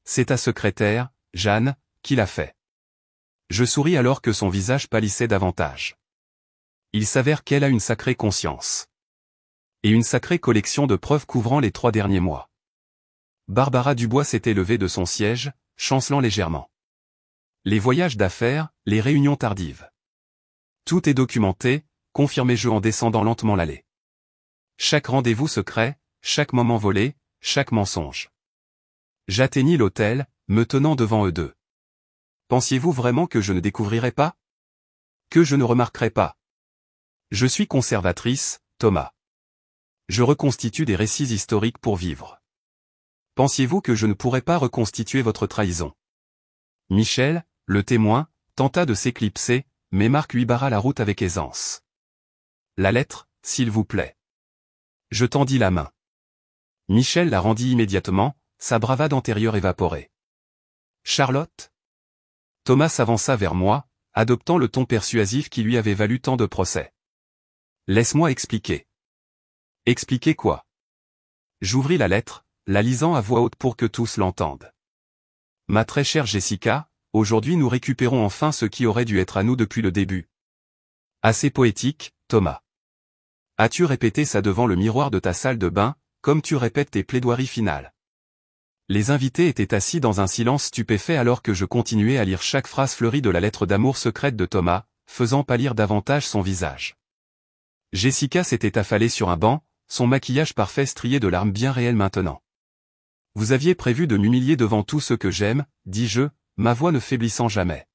C'est ta secrétaire, Jeanne, qui l'a fait. » Je souris alors que son visage pâlissait davantage. Il s'avère qu'elle a une sacrée conscience. Et une sacrée collection de preuves couvrant les 3 derniers mois. Barbara Dubois s'était levée de son siège, chancelant légèrement. Les voyages d'affaires, les réunions tardives. Tout est documenté, confirmai-je en descendant lentement l'allée. Chaque rendez-vous secret, chaque moment volé, chaque mensonge. J'atteignis l'hôtel, me tenant devant eux deux. Pensiez-vous vraiment que je ne découvrirais pas? Que je ne remarquerais pas? Je suis conservatrice, Thomas. Je reconstitue des récits historiques pour vivre. Pensiez-vous que je ne pourrais pas reconstituer votre trahison? Michel, le témoin, tenta de s'éclipser, mais Marc lui barra la route avec aisance. La lettre, s'il vous plaît. Je tendis la main. Michel la rendit immédiatement, sa bravade antérieure évaporée. Charlotte? Thomas s'avança vers moi, adoptant le ton persuasif qui lui avait valu tant de procès. Laisse-moi expliquer. Expliquer quoi? J'ouvris la lettre, la lisant à voix haute pour que tous l'entendent. Ma très chère Jessica, aujourd'hui nous récupérons enfin ce qui aurait dû être à nous depuis le début. Assez poétique, Thomas. As-tu répété ça devant le miroir de ta salle de bain, comme tu répètes tes plaidoiries finales? Les invités étaient assis dans un silence stupéfait alors que je continuais à lire chaque phrase fleurie de la lettre d'amour secrète de Thomas, faisant pâlir davantage son visage. Jessica s'était affalée sur un banc, son maquillage parfait strié de larmes bien réelles maintenant. Vous aviez prévu de m'humilier devant tout ce que j'aime, dis-je, ma voix ne faiblissant jamais.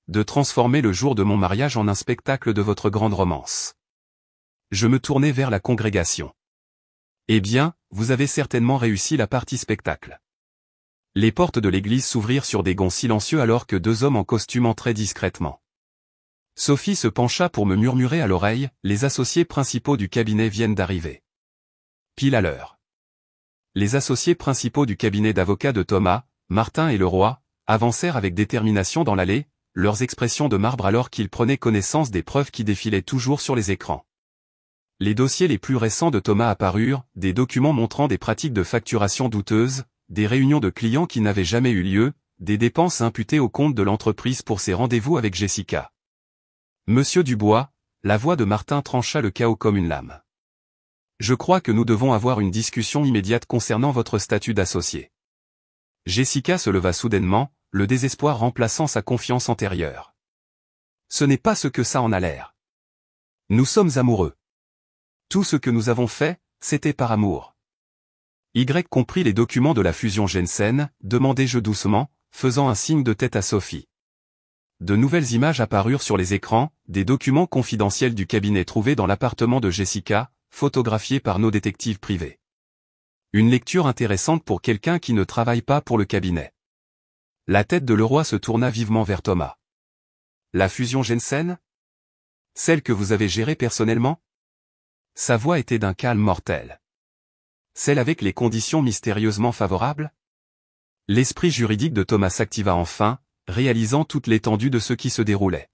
De transformer le jour de mon mariage en un spectacle de votre grande romance. Je me tournai vers la congrégation. Eh bien, vous avez certainement réussi la partie spectacle. Les portes de l'église s'ouvrirent sur des gonds silencieux alors que 2 hommes en costume entraient discrètement. Sophie se pencha pour me murmurer à l'oreille, les associés principaux du cabinet viennent d'arriver. Pile à l'heure. Les associés principaux du cabinet d'avocats de Thomas, Martin et Leroy, avancèrent avec détermination dans l'allée, leurs expressions de marbre alors qu'ils prenaient connaissance des preuves qui défilaient toujours sur les écrans. les dossiers les plus récents de Thomas apparurent, des documents montrant des pratiques de facturation douteuses, des réunions de clients qui n'avaient jamais eu lieu, des dépenses imputées au compte de l'entreprise pour ses rendez-vous avec Jessica. Monsieur Dubois, la voix de Martin trancha le chaos comme une lame. Je crois que nous devons avoir une discussion immédiate concernant votre statut d'associé. Jessica se leva soudainement, le désespoir remplaçant sa confiance antérieure. Ce n'est pas ce que ça en a l'air. Nous sommes amoureux. Tout ce que nous avons fait, c'était par amour. Y compris les documents de la fusion Jensen, demandai-je doucement, faisant un signe de tête à Sophie. De nouvelles images apparurent sur les écrans, des documents confidentiels du cabinet trouvés dans l'appartement de Jessica, photographiés par nos détectives privés. Une lecture intéressante pour quelqu'un qui ne travaille pas pour le cabinet. La tête de Leroy se tourna vivement vers Thomas. La fusion Jensen? Celle que vous avez gérée personnellement? Sa voix était d'un calme mortel. Celle avec les conditions mystérieusement favorables? L'esprit juridique de Thomas s'activa enfin, réalisant toute l'étendue de ce qui se déroulait.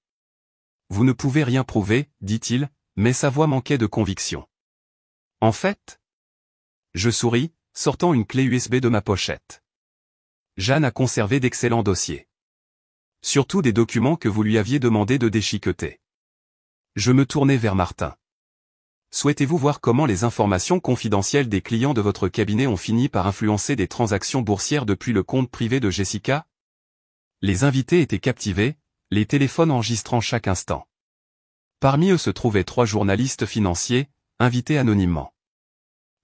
Vous ne pouvez rien prouver, dit-il, mais sa voix manquait de conviction. En fait? Je souris, sortant une clé USB de ma pochette. Jeanne a conservé d'excellents dossiers. Surtout des documents que vous lui aviez demandé de déchiqueter. Je me tournai vers Martin. Souhaitez-vous voir comment les informations confidentielles des clients de votre cabinet ont fini par influencer des transactions boursières depuis le compte privé de Jessica? Les invités étaient captivés, les téléphones enregistrant chaque instant. Parmi eux se trouvaient 3 journalistes financiers, invités anonymement.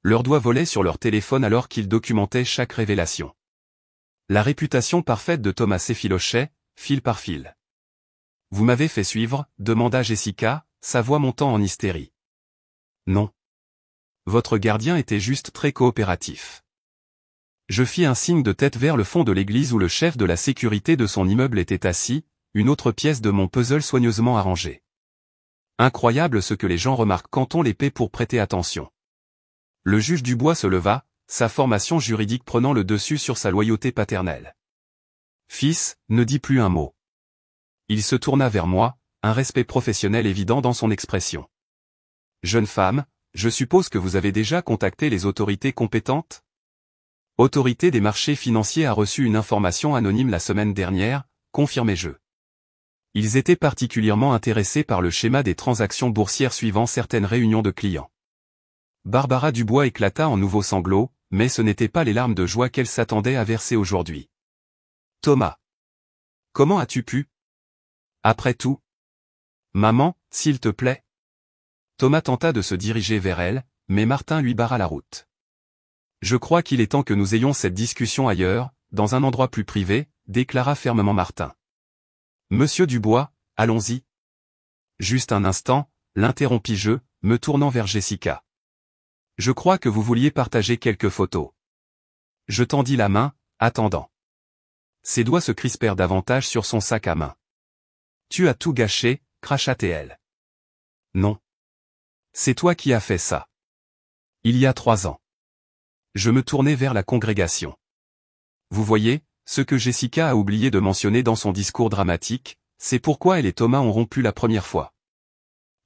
Leurs doigts volaient sur leur téléphone alors qu'ils documentaient chaque révélation. La réputation parfaite de Thomas s'effilochait, fil par fil. Vous m'avez fait suivre, demanda Jessica, sa voix montant en hystérie. Non. Votre gardien était juste très coopératif. Je fis un signe de tête vers le fond de l'église où le chef de la sécurité de son immeuble était assis, une autre pièce de mon puzzle soigneusement arrangée. Incroyable ce que les gens remarquent quand on les paie pour prêter attention. Le juge Dubois se leva, sa formation juridique prenant le dessus sur sa loyauté paternelle. Fils, ne dis plus un mot. Il se tourna vers moi, un respect professionnel évident dans son expression. Jeune femme, je suppose que vous avez déjà contacté les autorités compétentes? Autorité des marchés financiers a reçu une information anonyme la semaine dernière, confirmai-je. Ils étaient particulièrement intéressés par le schéma des transactions boursières suivant certaines réunions de clients. Barbara Dubois éclata en nouveaux sanglots, mais ce n'étaient pas les larmes de joie qu'elle s'attendait à verser aujourd'hui. Thomas. Comment as-tu pu? Après tout. Maman, s'il te plaît. Thomas tenta de se diriger vers elle, mais Martin lui barra la route. Je crois qu'il est temps que nous ayons cette discussion ailleurs, dans un endroit plus privé, déclara fermement Martin. Monsieur Dubois, allons-y. Juste un instant, l'interrompis-je, me tournant vers Jessica. Je crois que vous vouliez partager quelques photos. Je tendis la main, attendant. Ses doigts se crispèrent davantage sur son sac à main. Tu as tout gâché, cracha-t-elle. Non. C'est toi qui as fait ça. Il y a 3 ans. Je me tournai vers la congrégation. Vous voyez, ce que Jessica a oublié de mentionner dans son discours dramatique, c'est pourquoi elle et Thomas ont rompu la première fois.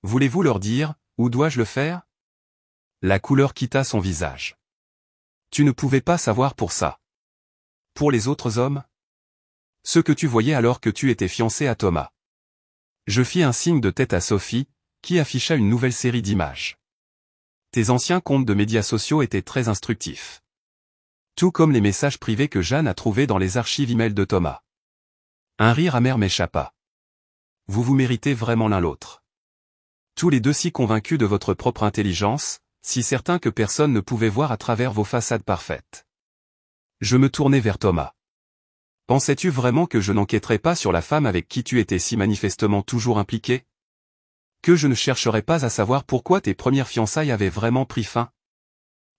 Voulez-vous leur dire, où dois-je le faire? La couleur quitta son visage. Tu ne pouvais pas savoir pour ça. Pour les autres hommes? Ce que tu voyais alors que tu étais fiancé à Thomas. Je fis un signe de tête à Sophie, qui afficha une nouvelle série d'images. Tes anciens comptes de médias sociaux étaient très instructifs. Tout comme les messages privés que Jeanne a trouvés dans les archives email de Thomas. Un rire amer m'échappa. Vous vous méritez vraiment l'un l'autre. Tous les deux si convaincus de votre propre intelligence, si certains que personne ne pouvait voir à travers vos façades parfaites. Je me tournai vers Thomas. Pensais-tu vraiment que je n'enquêterais pas sur la femme avec qui tu étais si manifestement toujours impliqué? Que je ne chercherais pas à savoir pourquoi tes premières fiançailles avaient vraiment pris fin?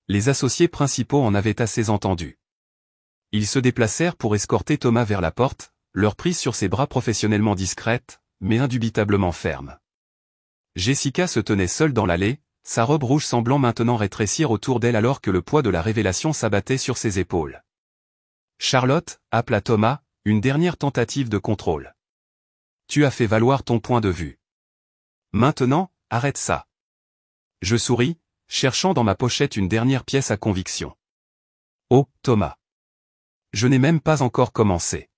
Les associés principaux en avaient assez entendu. Ils se déplacèrent pour escorter Thomas vers la porte, leur prise sur ses bras professionnellement discrète, mais indubitablement ferme. Jessica se tenait seule dans l'allée, sa robe rouge semblant maintenant rétrécir autour d'elle alors que le poids de la révélation s'abattait sur ses épaules. Charlotte, appela Thomas, une dernière tentative de contrôle. Tu as fait valoir ton point de vue. Maintenant, arrête ça. Je souris, cherchant dans ma pochette une dernière pièce à conviction. Oh, Thomas. Je n'ai même pas encore commencé.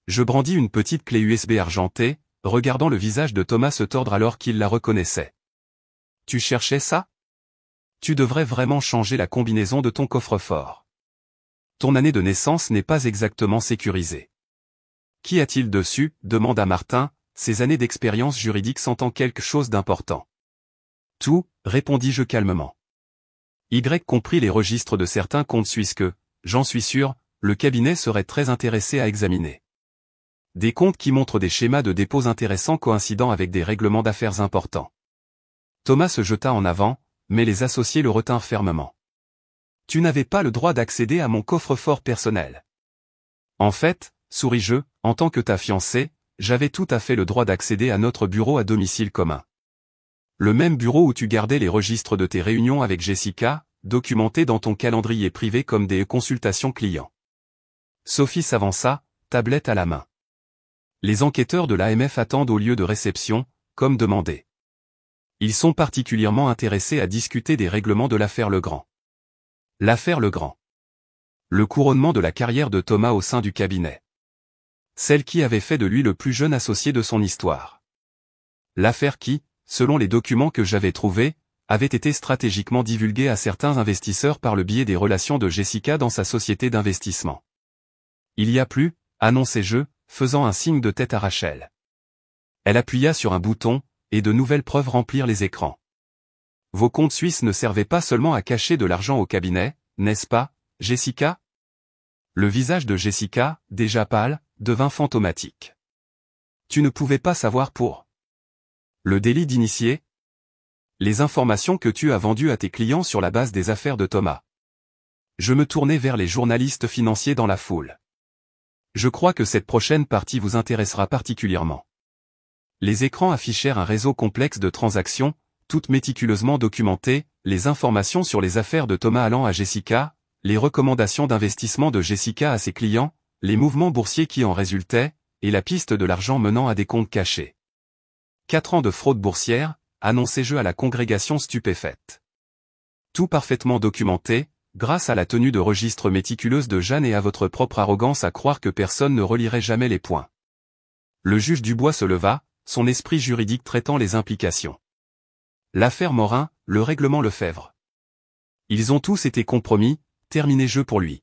Je brandis une petite clé USB argentée, regardant le visage de Thomas se tordre alors qu'il la reconnaissait. Tu cherchais ça? Tu devrais vraiment changer la combinaison de ton coffre-fort. Ton année de naissance n'est pas exactement sécurisée. Qu'y a-t-il dessus? Demanda Martin, ses années d'expérience juridique sentant quelque chose d'important. Tout, répondis-je calmement. Y compris les registres de certains comptes suisses que, j'en suis sûr, le cabinet serait très intéressé à examiner. Des comptes qui montrent des schémas de dépôts intéressants coïncidant avec des règlements d'affaires importants. Thomas se jeta en avant, mais les associés le retinrent fermement. Tu n'avais pas le droit d'accéder à mon coffre-fort personnel. En fait, souris-je, en tant que ta fiancée, j'avais tout à fait le droit d'accéder à notre bureau à domicile commun. Le même bureau où tu gardais les registres de tes réunions avec Jessica, documentés dans ton calendrier privé comme des consultations clients. Sophie s'avança, tablette à la main. Les enquêteurs de l'AMF attendent au lieu de réception, comme demandé. Ils sont particulièrement intéressés à discuter des règlements de l'affaire Legrand. L'affaire Legrand. Le couronnement de la carrière de Thomas au sein du cabinet. Celle qui avait fait de lui le plus jeune associé de son histoire. L'affaire qui, selon les documents que j'avais trouvés, avait été stratégiquement divulguée à certains investisseurs par le biais des relations de Jessica dans sa société d'investissement. Il y a plus, annonçai-je, faisant un signe de tête à Rachel. Elle appuya sur un bouton, et de nouvelles preuves remplirent les écrans. Vos comptes suisses ne servaient pas seulement à cacher de l'argent au cabinet, n'est-ce pas, Jessica? Le visage de Jessica, déjà pâle, devint fantomatique. Tu ne pouvais pas savoir pour le délit d'initié? Les informations que tu as vendues à tes clients sur la base des affaires de Thomas. Je me tournai vers les journalistes financiers dans la foule. Je crois que cette prochaine partie vous intéressera particulièrement. Les écrans affichèrent un réseau complexe de transactions, toutes méticuleusement documentées, les informations sur les affaires de Thomas allant à Jessica, les recommandations d'investissement de Jessica à ses clients, les mouvements boursiers qui en résultaient, et la piste de l'argent menant à des comptes cachés. 4 ans de fraude boursière, annonçai-je à la congrégation stupéfaite. Tout parfaitement documenté, grâce à la tenue de registre méticuleuse de Jeanne et à votre propre arrogance à croire que personne ne relirait jamais les points. Le juge Dubois se leva, son esprit juridique traitant les implications. L'affaire Morin, le règlement Lefebvre. Ils ont tous été compromis, terminé-je pour lui.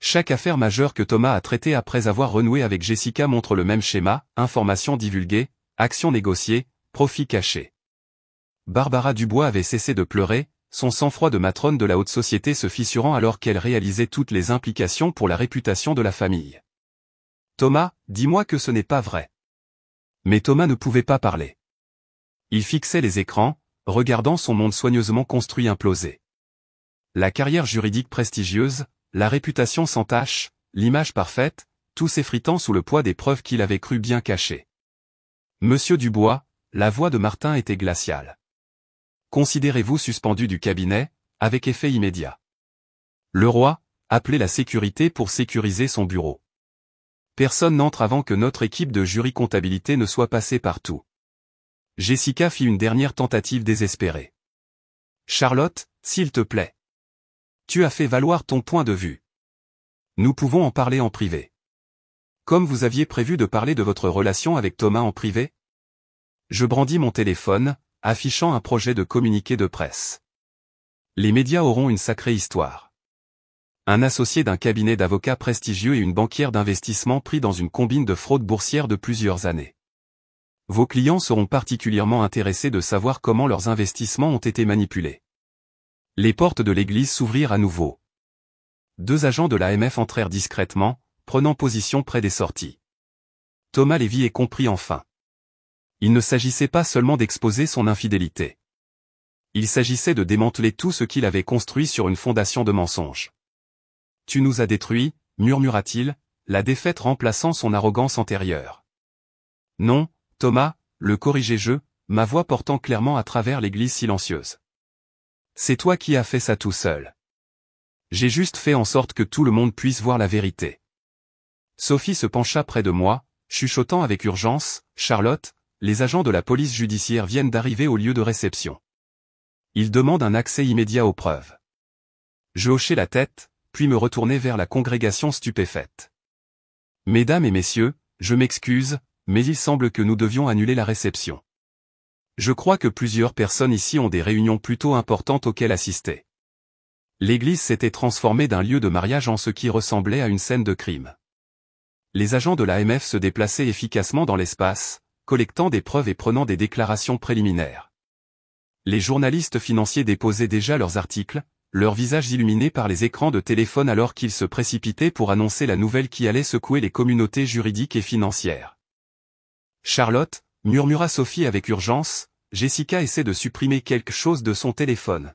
Chaque affaire majeure que Thomas a traitée après avoir renoué avec Jessica montre le même schéma, informations divulguées, actions négociées, profits cachés. Barbara Dubois avait cessé de pleurer, son sang-froid de matrone de la haute société se fissurant alors qu'elle réalisait toutes les implications pour la réputation de la famille. Thomas, dis-moi que ce n'est pas vrai. Mais Thomas ne pouvait pas parler. Il fixait les écrans, regardant son monde soigneusement construit imploser. La carrière juridique prestigieuse, la réputation sans tache, l'image parfaite, tout s'effritant sous le poids des preuves qu'il avait cru bien cachées. Monsieur Dubois, la voix de Martin était glaciale. Considérez-vous suspendu du cabinet, avec effet immédiat. Le roi, appelait la sécurité pour sécuriser son bureau. Personne n'entre avant que notre équipe de jury comptabilité ne soit passée partout. Jessica fit une dernière tentative désespérée. Charlotte, s'il te plaît. Tu as fait valoir ton point de vue. Nous pouvons en parler en privé. Comme vous aviez prévu de parler de votre relation avec Thomas en privé? Je brandis mon téléphone, affichant un projet de communiqué de presse. Les médias auront une sacrée histoire. Un associé d'un cabinet d'avocats prestigieux et une banquière d'investissement pris dans une combine de fraude boursière de plusieurs années. Vos clients seront particulièrement intéressés de savoir comment leurs investissements ont été manipulés. Les portes de l'église s'ouvrirent à nouveau. 2 agents de l'AMF entrèrent discrètement, prenant position près des sorties. Thomas les vit et comprit enfin. Il ne s'agissait pas seulement d'exposer son infidélité. Il s'agissait de démanteler tout ce qu'il avait construit sur une fondation de mensonges. Tu nous as détruits, murmura-t-il, la défaite remplaçant son arrogance antérieure. Non, Thomas, le corrigeai-je, ma voix portant clairement à travers l'église silencieuse. C'est toi qui as fait ça tout seul. J'ai juste fait en sorte que tout le monde puisse voir la vérité. Sophie se pencha près de moi, chuchotant avec urgence, Charlotte, les agents de la police judiciaire viennent d'arriver au lieu de réception. Il demande un accès immédiat aux preuves. Je hochai la tête, puis me retournai vers la congrégation stupéfaite. Mesdames et messieurs, je m'excuse, mais il semble que nous devions annuler la réception. Je crois que plusieurs personnes ici ont des réunions plutôt importantes auxquelles assister. L'église s'était transformée d'un lieu de mariage en ce qui ressemblait à une scène de crime. Les agents de l'AMF se déplaçaient efficacement dans l'espace, collectant des preuves et prenant des déclarations préliminaires. Les journalistes financiers déposaient déjà leurs articles, leurs visages illuminés par les écrans de téléphone alors qu'ils se précipitaient pour annoncer la nouvelle qui allait secouer les communautés juridiques et financières. Charlotte, murmura Sophie avec urgence, Jessica essaie de supprimer quelque chose de son téléphone.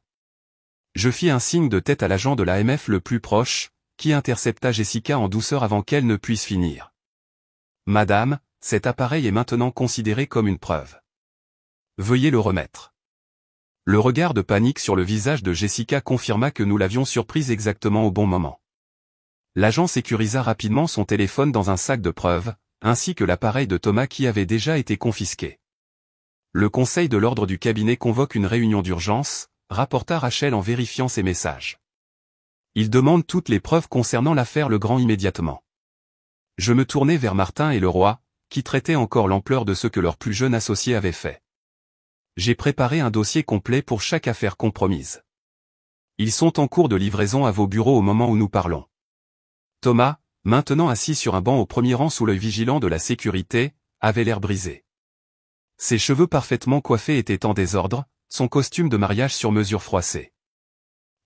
Je fis un signe de tête à l'agent de l'AMF le plus proche, qui intercepta Jessica en douceur avant qu'elle ne puisse finir. Madame, cet appareil est maintenant considéré comme une preuve. Veuillez le remettre. Le regard de panique sur le visage de Jessica confirma que nous l'avions surprise exactement au bon moment. L'agent sécurisa rapidement son téléphone dans un sac de preuves, ainsi que l'appareil de Thomas qui avait déjà été confisqué. Le conseil de l'ordre du cabinet convoque une réunion d'urgence, rapporta Rachel en vérifiant ses messages. Il demande toutes les preuves concernant l'affaire Legrand immédiatement. Je me tournai vers Martin et Leroy, qui traitaient encore l'ampleur de ce que leur plus jeune associé avait fait. J'ai préparé un dossier complet pour chaque affaire compromise. Ils sont en cours de livraison à vos bureaux au moment où nous parlons. Thomas, maintenant assis sur un banc au premier rang sous l'œil vigilant de la sécurité, avait l'air brisé. Ses cheveux parfaitement coiffés étaient en désordre, son costume de mariage sur mesure froissé.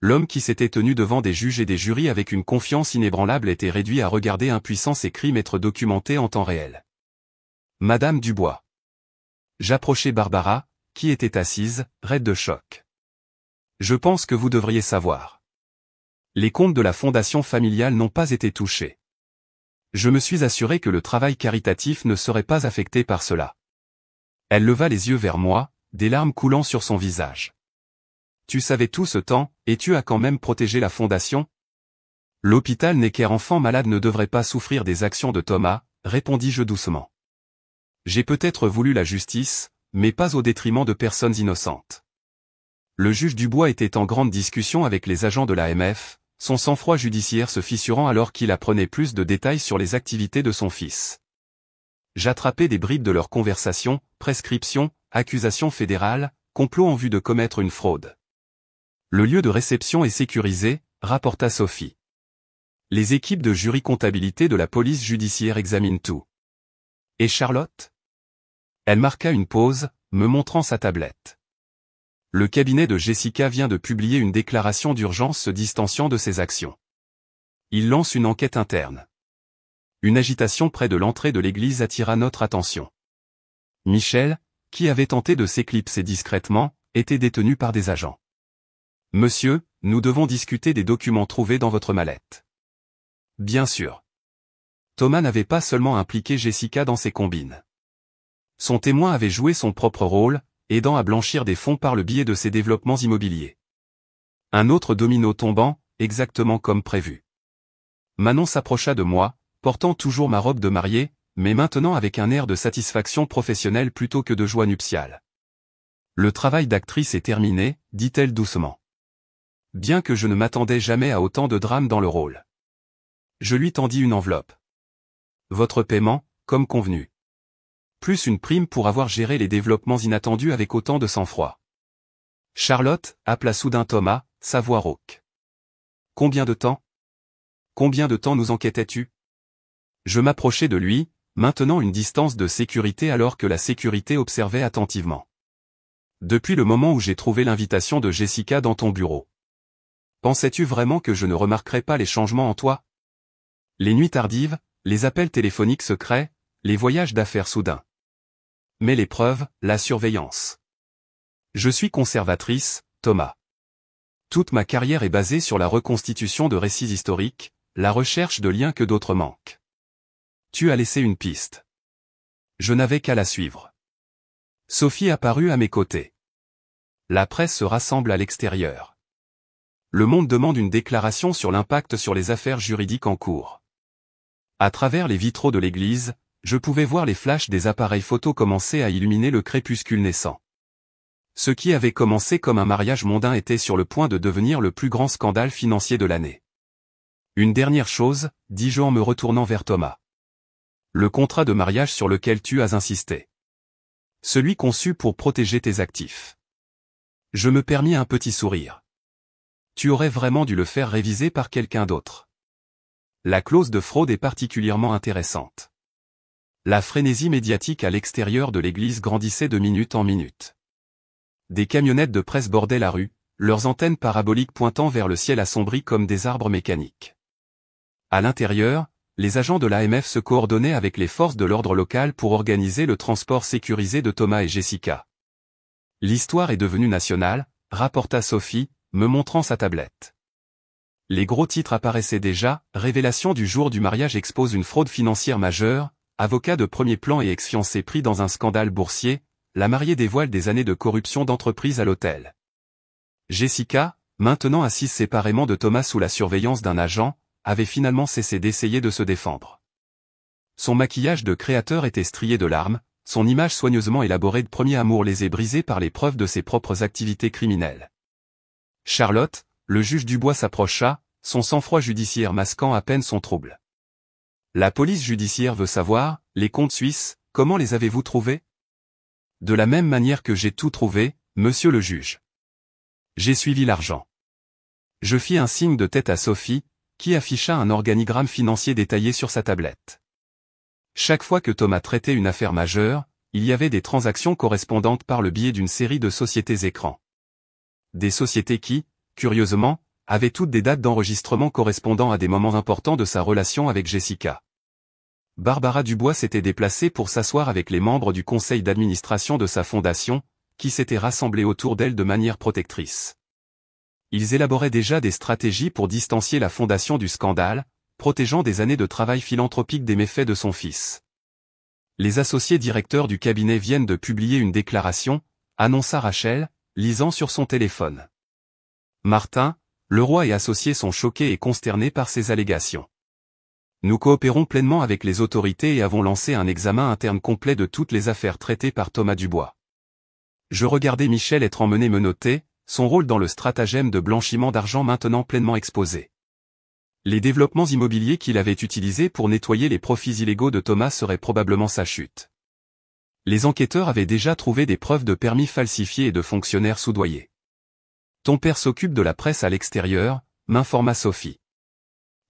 L'homme qui s'était tenu devant des juges et des jurys avec une confiance inébranlable était réduit à regarder impuissant ses crimes être documentés en temps réel. Madame Dubois. J'approchai Barbara, qui était assise, raide de choc. Je pense que vous devriez savoir. Les comptes de la fondation familiale n'ont pas été touchés. Je me suis assuré que le travail caritatif ne serait pas affecté par cela. Elle leva les yeux vers moi, des larmes coulant sur son visage. Tu savais tout ce temps, et tu as quand même protégé la fondation? L'hôpital Necker enfant malade ne devrait pas souffrir des actions de Thomas, répondis-je doucement. J'ai peut-être voulu la justice, mais pas au détriment de personnes innocentes. Le juge Dubois était en grande discussion avec les agents de l'AMF, son sang-froid judiciaire se fissurant alors qu'il apprenait plus de détails sur les activités de son fils. J'attrapais des bribes de leur conversation, prescription, accusation fédérale, complot en vue de commettre une fraude. Le lieu de réception est sécurisé, rapporta Sophie. Les équipes de jury comptabilité de la police judiciaire examinent tout. Et Charlotte? Elle marqua une pause, me montrant sa tablette. Le cabinet de Jessica vient de publier une déclaration d'urgence se distanciant de ses actions. Il lance une enquête interne. Une agitation près de l'entrée de l'église attira notre attention. Michel, qui avait tenté de s'éclipser discrètement, était détenu par des agents. Monsieur, nous devons discuter des documents trouvés dans votre mallette. Bien sûr. Thomas n'avait pas seulement impliqué Jessica dans ses combines. Son témoin avait joué son propre rôle, aidant à blanchir des fonds par le biais de ses développements immobiliers. Un autre domino tombant, exactement comme prévu. Manon s'approcha de moi, portant toujours ma robe de mariée, mais maintenant avec un air de satisfaction professionnelle plutôt que de joie nuptiale. Le travail d'actrice est terminé, dit-elle doucement. Bien que je ne m'attendais jamais à autant de drame dans le rôle. Je lui tendis une enveloppe. Votre paiement, comme convenu. Plus une prime pour avoir géré les développements inattendus avec autant de sang-froid. Charlotte, appela soudain Thomas, sa voix rauque. Combien de temps? Combien de temps nous enquêtais-tu? Je m'approchai de lui, maintenant une distance de sécurité alors que la sécurité observait attentivement. Depuis le moment où j'ai trouvé l'invitation de Jessica dans ton bureau. Pensais-tu vraiment que je ne remarquerais pas les changements en toi? Les nuits tardives, les appels téléphoniques secrets, les voyages d'affaires soudains. Mais les preuves, la surveillance. Je suis conservatrice, Thomas. Toute ma carrière est basée sur la reconstitution de récits historiques, la recherche de liens que d'autres manquent. Tu as laissé une piste. Je n'avais qu'à la suivre. Sophie apparut à mes côtés. La presse se rassemble à l'extérieur. Le Monde demande une déclaration sur l'impact sur les affaires juridiques en cours. À travers les vitraux de l'église, je pouvais voir les flashs des appareils photo commencer à illuminer le crépuscule naissant. Ce qui avait commencé comme un mariage mondain était sur le point de devenir le plus grand scandale financier de l'année. Une dernière chose, dis-je en me retournant vers Thomas. Le contrat de mariage sur lequel tu as insisté. Celui conçu pour protéger tes actifs. Je me permis un petit sourire. Tu aurais vraiment dû le faire réviser par quelqu'un d'autre. La clause de fraude est particulièrement intéressante. La frénésie médiatique à l'extérieur de l'église grandissait de minute en minute. Des camionnettes de presse bordaient la rue, leurs antennes paraboliques pointant vers le ciel assombri comme des arbres mécaniques. À l'intérieur, les agents de l'AMF se coordonnaient avec les forces de l'ordre local pour organiser le transport sécurisé de Thomas et Jessica. L'histoire est devenue nationale, rapporta Sophie, me montrant sa tablette. Les gros titres apparaissaient déjà, révélation du jour du mariage expose une fraude financière majeure, avocat de premier plan et ex-fiancé pris dans un scandale boursier, la mariée dévoile des années de corruption d'entreprise à l'hôtel. Jessica, maintenant assise séparément de Thomas sous la surveillance d'un agent, avait finalement cessé d'essayer de se défendre. Son maquillage de créateur était strié de larmes, son image soigneusement élaborée de premier amour lésée brisée par les preuves de ses propres activités criminelles. Charlotte, le juge Dubois s'approcha, son sang-froid judiciaire masquant à peine son trouble. La police judiciaire veut savoir, les comptes suisses, comment les avez-vous trouvés? De la même manière que j'ai tout trouvé, monsieur le juge. J'ai suivi l'argent. Je fis un signe de tête à Sophie, qui afficha un organigramme financier détaillé sur sa tablette. Chaque fois que Thomas traitait une affaire majeure, il y avait des transactions correspondantes par le biais d'une série de sociétés écrans. Des sociétés qui, curieusement, avaient toutes des dates d'enregistrement correspondant à des moments importants de sa relation avec Jessica. Barbara Dubois s'était déplacée pour s'asseoir avec les membres du conseil d'administration de sa fondation, qui s'étaient rassemblés autour d'elle de manière protectrice. Ils élaboraient déjà des stratégies pour distancier la fondation du scandale, protégeant des années de travail philanthropique des méfaits de son fils. Les associés directeurs du cabinet viennent de publier une déclaration, annonça Rachel, lisant sur son téléphone. Martin, Leroy et associés sont choqués et consternés par ces allégations. Nous coopérons pleinement avec les autorités et avons lancé un examen interne complet de toutes les affaires traitées par Thomas Dubois. Je regardais Michel être emmené menotter, son rôle dans le stratagème de blanchiment d'argent maintenant pleinement exposé. Les développements immobiliers qu'il avait utilisés pour nettoyer les profits illégaux de Thomas seraient probablement sa chute. Les enquêteurs avaient déjà trouvé des preuves de permis falsifiés et de fonctionnaires soudoyés. Ton père s'occupe de la presse à l'extérieur, m'informa Sophie.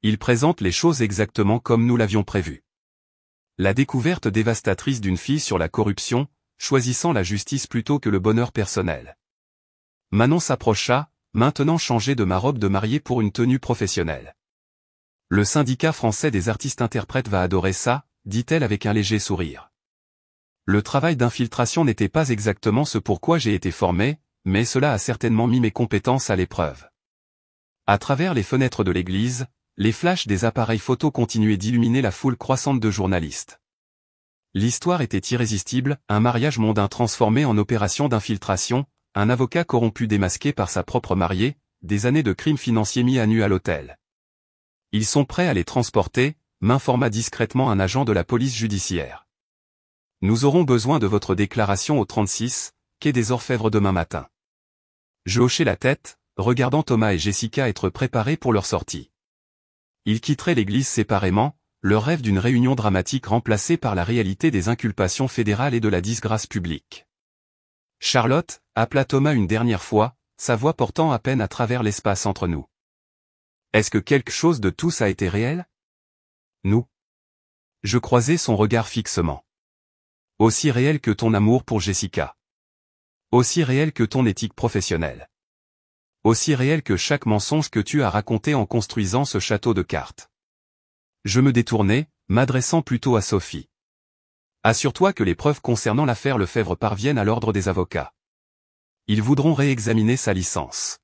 Il présente les choses exactement comme nous l'avions prévu. La découverte dévastatrice d'une fille sur la corruption, choisissant la justice plutôt que le bonheur personnel. Manon s'approcha, maintenant changée de ma robe de mariée pour une tenue professionnelle. Le syndicat français des artistes-interprètes va adorer ça, dit-elle avec un léger sourire. Le travail d'infiltration n'était pas exactement ce pour quoi j'ai été formé, mais cela a certainement mis mes compétences à l'épreuve. À travers les fenêtres de l'église, les flashs des appareils photo continuaient d'illuminer la foule croissante de journalistes. L'histoire était irrésistible, un mariage mondain transformé en opération d'infiltration, un avocat corrompu démasqué par sa propre mariée, des années de crimes financiers mis à nu à l'hôtel. Ils sont prêts à les transporter, m'informa discrètement un agent de la police judiciaire. Nous aurons besoin de votre déclaration au 36, quai des Orfèvres demain matin. Je hochai la tête, regardant Thomas et Jessica être préparés pour leur sortie. Ils quitteraient l'église séparément, leur rêve d'une réunion dramatique remplacée par la réalité des inculpations fédérales et de la disgrâce publique. Charlotte, appela Thomas une dernière fois, sa voix portant à peine à travers l'espace entre nous. Est-ce que quelque chose de tout ça a été réel? Nous. Je croisai son regard fixement. Aussi réel que ton amour pour Jessica. Aussi réel que ton éthique professionnelle. Aussi réel que chaque mensonge que tu as raconté en construisant ce château de cartes. Je me détournai, m'adressant plutôt à Sophie. Assure-toi que les preuves concernant l'affaire Lefebvre parviennent à l'ordre des avocats. Ils voudront réexaminer sa licence.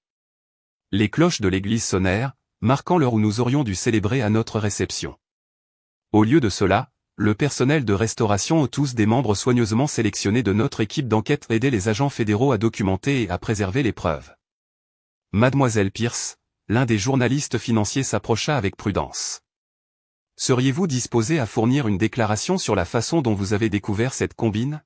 Les cloches de l'église sonnèrent, marquant l'heure où nous aurions dû célébrer à notre réception. Au lieu de cela, le personnel de restauration ou tous des membres soigneusement sélectionnés de notre équipe d'enquête aidaient les agents fédéraux à documenter et à préserver les preuves. Mademoiselle Pierce, l'un des journalistes financiers s'approcha avec prudence. Seriez-vous disposé à fournir une déclaration sur la façon dont vous avez découvert cette combine?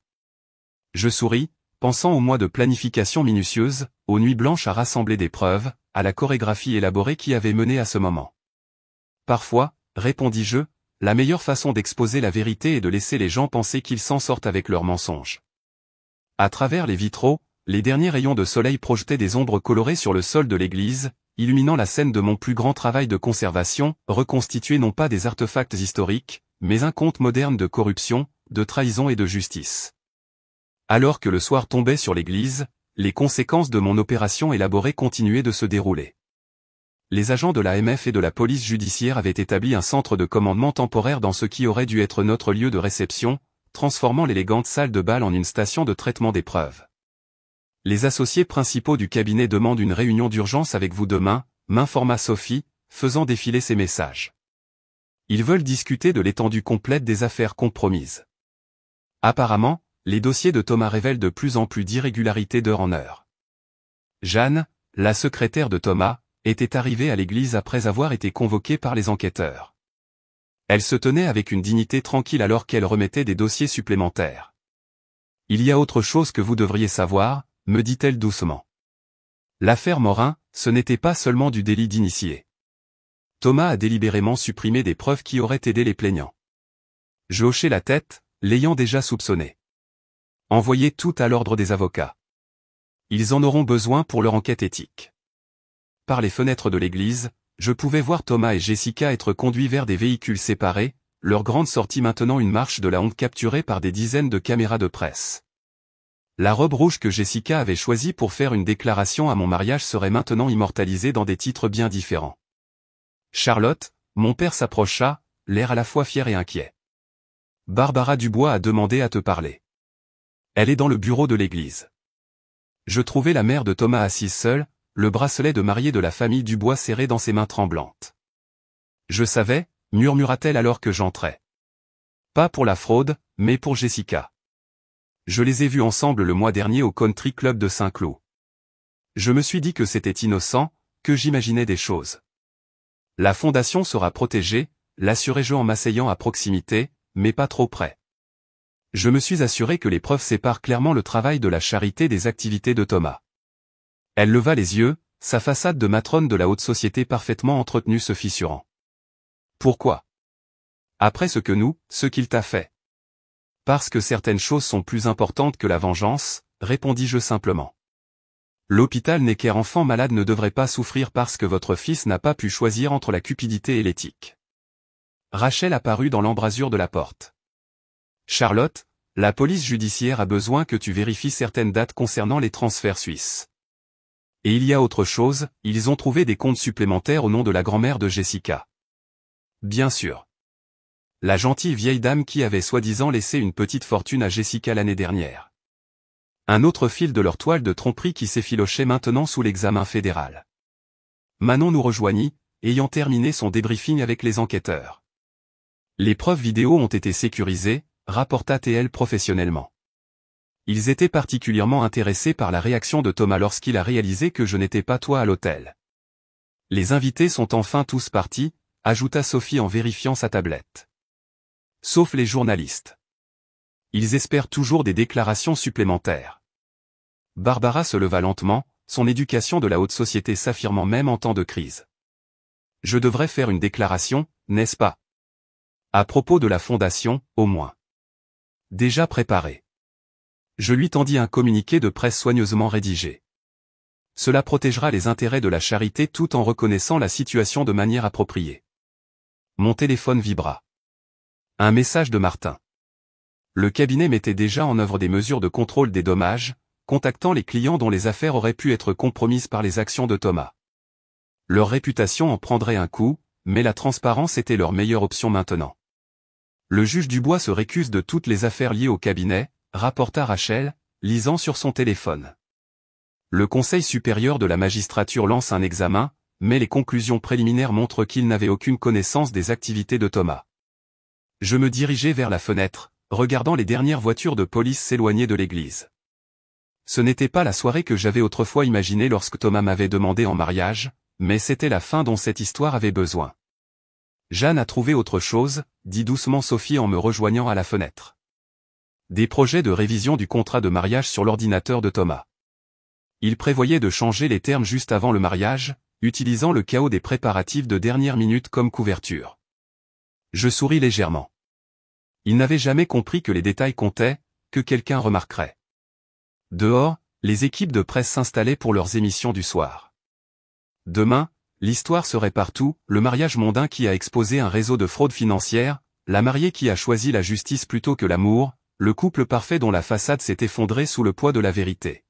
Je souris, pensant aux mois de planification minutieuse, aux nuits blanches à rassembler des preuves, à la chorégraphie élaborée qui avait mené à ce moment. Parfois, répondis-je, la meilleure façon d'exposer la vérité est de laisser les gens penser qu'ils s'en sortent avec leurs mensonges. À travers les vitraux, les derniers rayons de soleil projetaient des ombres colorées sur le sol de l'église, illuminant la scène de mon plus grand travail de conservation, reconstitué non pas des artefacts historiques, mais un conte moderne de corruption, de trahison et de justice. Alors que le soir tombait sur l'église, les conséquences de mon opération élaborée continuaient de se dérouler. Les agents de l'AMF et de la police judiciaire avaient établi un centre de commandement temporaire dans ce qui aurait dû être notre lieu de réception, transformant l'élégante salle de bal en une station de traitement des preuves. Les associés principaux du cabinet demandent une réunion d'urgence avec vous demain, m'informa Sophie, faisant défiler ses messages. Ils veulent discuter de l'étendue complète des affaires compromises. Apparemment, les dossiers de Thomas révèlent de plus en plus d'irrégularités d'heure en heure. Jeanne, la secrétaire de Thomas, était arrivée à l'église après avoir été convoquée par les enquêteurs. Elle se tenait avec une dignité tranquille alors qu'elle remettait des dossiers supplémentaires. « Il y a autre chose que vous devriez savoir », me dit-elle doucement. L'affaire Morin, ce n'était pas seulement du délit d'initié. Thomas a délibérément supprimé des preuves qui auraient aidé les plaignants. Je hochai la tête, l'ayant déjà soupçonné. Envoyez tout à l'ordre des avocats. Ils en auront besoin pour leur enquête éthique. Par les fenêtres de l'église, je pouvais voir Thomas et Jessica être conduits vers des véhicules séparés, leur grande sortie maintenant une marche de la honte capturée par des dizaines de caméras de presse. La robe rouge que Jessica avait choisie pour faire une déclaration à mon mariage serait maintenant immortalisée dans des titres bien différents. Charlotte, mon père s'approcha, l'air à la fois fier et inquiet. Barbara Dubois a demandé à te parler. Elle est dans le bureau de l'église. Je trouvai la mère de Thomas assise seule, le bracelet de mariée de la famille Dubois serré dans ses mains tremblantes. Je savais, murmura-t-elle alors que j'entrais. Pas pour la fraude, mais pour Jessica. Je les ai vus ensemble le mois dernier au Country Club de Saint-Cloud. Je me suis dit que c'était innocent, que j'imaginais des choses. La fondation sera protégée, l'assurai-je en m'asseyant à proximité, mais pas trop près. Je me suis assuré que les preuves séparent clairement le travail de la charité des activités de Thomas. Elle leva les yeux, sa façade de matrone de la haute société parfaitement entretenue se fissurant. Pourquoi? Après ce qu'il t'a fait. Parce que certaines choses sont plus importantes que la vengeance, répondis-je simplement. L'hôpital Necker-enfant malade ne devrait pas souffrir parce que votre fils n'a pas pu choisir entre la cupidité et l'éthique. Rachel apparut dans l'embrasure de la porte. Charlotte, la police judiciaire a besoin que tu vérifies certaines dates concernant les transferts suisses. Et il y a autre chose, ils ont trouvé des comptes supplémentaires au nom de la grand-mère de Jessica. Bien sûr. La gentille vieille dame qui avait soi-disant laissé une petite fortune à Jessica l'année dernière. Un autre fil de leur toile de tromperie qui s'effilochait maintenant sous l'examen fédéral. Manon nous rejoignit, ayant terminé son débriefing avec les enquêteurs. Les preuves vidéo ont été sécurisées, rapporta TL professionnellement. Ils étaient particulièrement intéressés par la réaction de Thomas lorsqu'il a réalisé que je n'étais pas toi à l'hôtel. Les invités sont enfin tous partis, ajouta Sophie en vérifiant sa tablette. Sauf les journalistes. Ils espèrent toujours des déclarations supplémentaires. Barbara se leva lentement, son éducation de la haute société s'affirmant même en temps de crise. Je devrais faire une déclaration, n'est-ce pas? À propos de la fondation, au moins. Déjà préparée. Je lui tendis un communiqué de presse soigneusement rédigé. Cela protégera les intérêts de la charité tout en reconnaissant la situation de manière appropriée. Mon téléphone vibra. Un message de Martin. Le cabinet mettait déjà en œuvre des mesures de contrôle des dommages, contactant les clients dont les affaires auraient pu être compromises par les actions de Thomas. Leur réputation en prendrait un coup, mais la transparence était leur meilleure option maintenant. Le juge Dubois se récuse de toutes les affaires liées au cabinet, rapporta Rachel, lisant sur son téléphone. Le Conseil supérieur de la magistrature lance un examen, mais les conclusions préliminaires montrent qu'il n'avait aucune connaissance des activités de Thomas. Je me dirigeai vers la fenêtre, regardant les dernières voitures de police s'éloigner de l'église. Ce n'était pas la soirée que j'avais autrefois imaginée lorsque Thomas m'avait demandé en mariage, mais c'était la fin dont cette histoire avait besoin. Jeanne a trouvé autre chose, dit doucement Sophie en me rejoignant à la fenêtre. Des projets de révision du contrat de mariage sur l'ordinateur de Thomas. Il prévoyait de changer les termes juste avant le mariage, utilisant le chaos des préparatifs de dernière minute comme couverture. Je souris légèrement. Il n'avait jamais compris que les détails comptaient, que quelqu'un remarquerait. Dehors, les équipes de presse s'installaient pour leurs émissions du soir. Demain, l'histoire serait partout, le mariage mondain qui a exposé un réseau de fraude financière, la mariée qui a choisi la justice plutôt que l'amour, le couple parfait dont la façade s'est effondrée sous le poids de la vérité.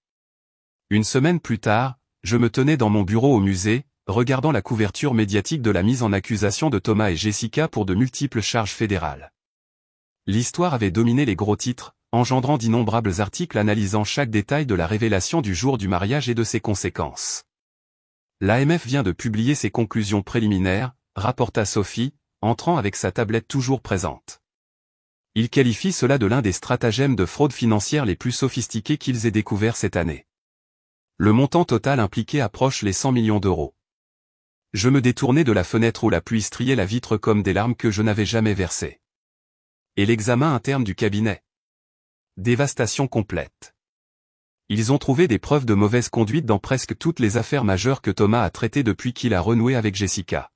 Une semaine plus tard, je me tenais dans mon bureau au musée, regardant la couverture médiatique de la mise en accusation de Thomas et Jessica pour de multiples charges fédérales. L'histoire avait dominé les gros titres, engendrant d'innombrables articles analysant chaque détail de la révélation du jour du mariage et de ses conséquences. L'AMF vient de publier ses conclusions préliminaires, rapporta Sophie, entrant avec sa tablette toujours présente. Il qualifie cela de l'un des stratagèmes de fraude financière les plus sophistiqués qu'ils aient découverts cette année. Le montant total impliqué approche les 100 millions d'euros. Je me détournai de la fenêtre où la pluie striait la vitre comme des larmes que je n'avais jamais versées. Et l'examen interne du cabinet. Dévastation complète. Ils ont trouvé des preuves de mauvaise conduite dans presque toutes les affaires majeures que Thomas a traitées depuis qu'il a renoué avec Jessica.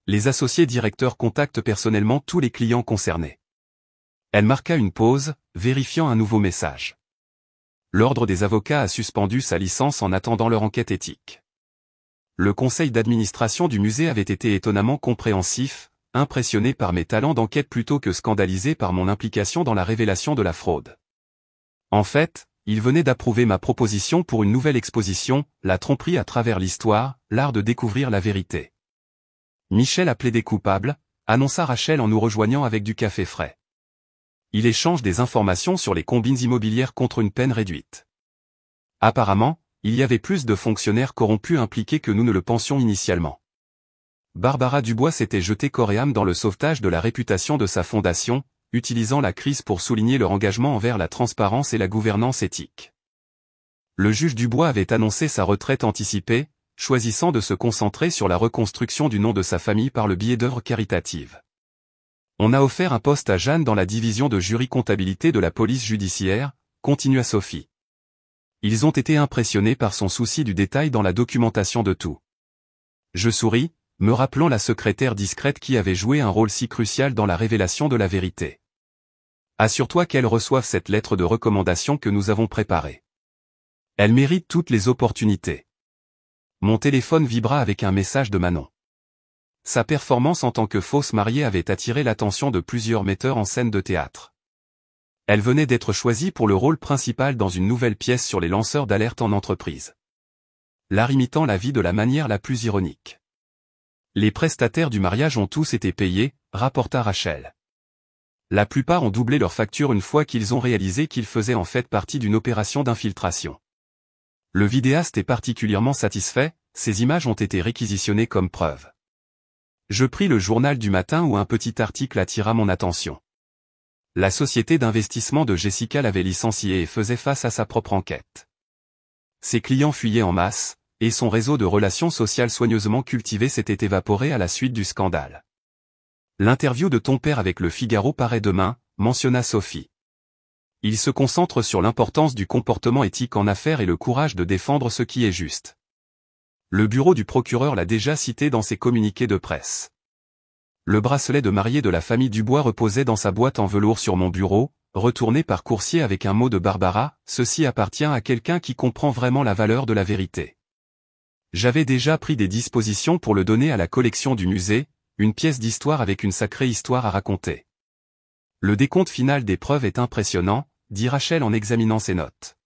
Les associés directeurs contactent personnellement tous les clients concernés. Elle marqua une pause, vérifiant un nouveau message. L'ordre des avocats a suspendu sa licence en attendant leur enquête éthique. Le conseil d'administration du musée avait été étonnamment compréhensif, impressionné par mes talents d'enquête plutôt que scandalisé par mon implication dans la révélation de la fraude. En fait, il venait d'approuver ma proposition pour une nouvelle exposition, La tromperie à travers l'histoire, l'art de découvrir la vérité. Michel a plaidé coupable, annonça Rachel en nous rejoignant avec du café frais. Il échange des informations sur les combines immobilières contre une peine réduite. Apparemment, il y avait plus de fonctionnaires corrompus impliqués que nous ne le pensions initialement. Barbara Dubois s'était jetée corps et âme dans le sauvetage de la réputation de sa fondation, utilisant la crise pour souligner leur engagement envers la transparence et la gouvernance éthique. Le juge Dubois avait annoncé sa retraite anticipée, choisissant de se concentrer sur la reconstruction du nom de sa famille par le biais d'œuvres caritatives. On a offert un poste à Jeanne dans la division de jury comptabilité de la police judiciaire, continua Sophie. Ils ont été impressionnés par son souci du détail dans la documentation de tout. Je souris, me rappelant la secrétaire discrète qui avait joué un rôle si crucial dans la révélation de la vérité. Assure-toi qu'elle reçoive cette lettre de recommandation que nous avons préparée. Elle mérite toutes les opportunités. Mon téléphone vibra avec un message de Manon. Sa performance en tant que fausse mariée avait attiré l'attention de plusieurs metteurs en scène de théâtre. Elle venait d'être choisie pour le rôle principal dans une nouvelle pièce sur les lanceurs d'alerte en entreprise. L'art imitant la vie de la manière la plus ironique. Les prestataires du mariage ont tous été payés, rapporta Rachel. La plupart ont doublé leur facture une fois qu'ils ont réalisé qu'ils faisaient en fait partie d'une opération d'infiltration. Le vidéaste est particulièrement satisfait, ces images ont été réquisitionnées comme preuve. Je pris le journal du matin où un petit article attira mon attention. La société d'investissement de Jessica l'avait licenciée et faisait face à sa propre enquête. Ses clients fuyaient en masse, et son réseau de relations sociales soigneusement cultivé s'était évaporé à la suite du scandale. L'interview de ton père avec Le Figaro paraît demain, mentionna Sophie. Il se concentre sur l'importance du comportement éthique en affaires et le courage de défendre ce qui est juste. Le bureau du procureur l'a déjà cité dans ses communiqués de presse. Le bracelet de mariée de la famille Dubois reposait dans sa boîte en velours sur mon bureau, retourné par coursier avec un mot de Barbara, ceci appartient à quelqu'un qui comprend vraiment la valeur de la vérité. J'avais déjà pris des dispositions pour le donner à la collection du musée, une pièce d'histoire avec une sacrée histoire à raconter. Le décompte final des preuves est impressionnant, dit Rachel en examinant ses notes.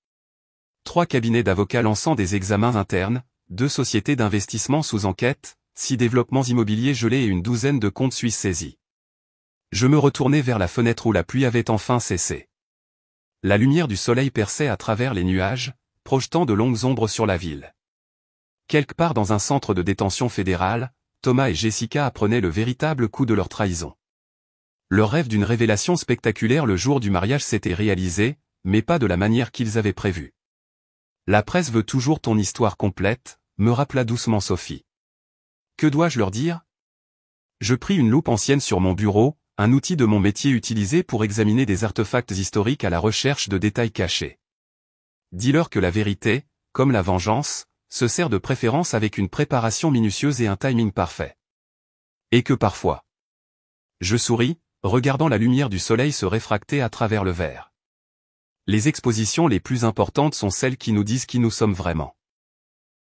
3 cabinets d'avocats lançant des examens internes, 2 sociétés d'investissement sous enquête, 6 développements immobiliers gelés et une douzaine de comptes suisses saisis. Je me retournai vers la fenêtre où la pluie avait enfin cessé. La lumière du soleil perçait à travers les nuages, projetant de longues ombres sur la ville. Quelque part dans un centre de détention fédéral, Thomas et Jessica apprenaient le véritable coup de leur trahison. Leur rêve d'une révélation spectaculaire le jour du mariage s'était réalisé, mais pas de la manière qu'ils avaient prévue. La presse veut toujours ton histoire complète, me rappela doucement Sophie. Que dois-je leur dire ? Je pris une loupe ancienne sur mon bureau, un outil de mon métier utilisé pour examiner des artefacts historiques à la recherche de détails cachés. Dis-leur que la vérité, comme la vengeance, se sert de préférence avec une préparation minutieuse et un timing parfait. Et que parfois. Je souris, regardant la lumière du soleil se réfracter à travers le verre. Les expositions les plus importantes sont celles qui nous disent qui nous sommes vraiment.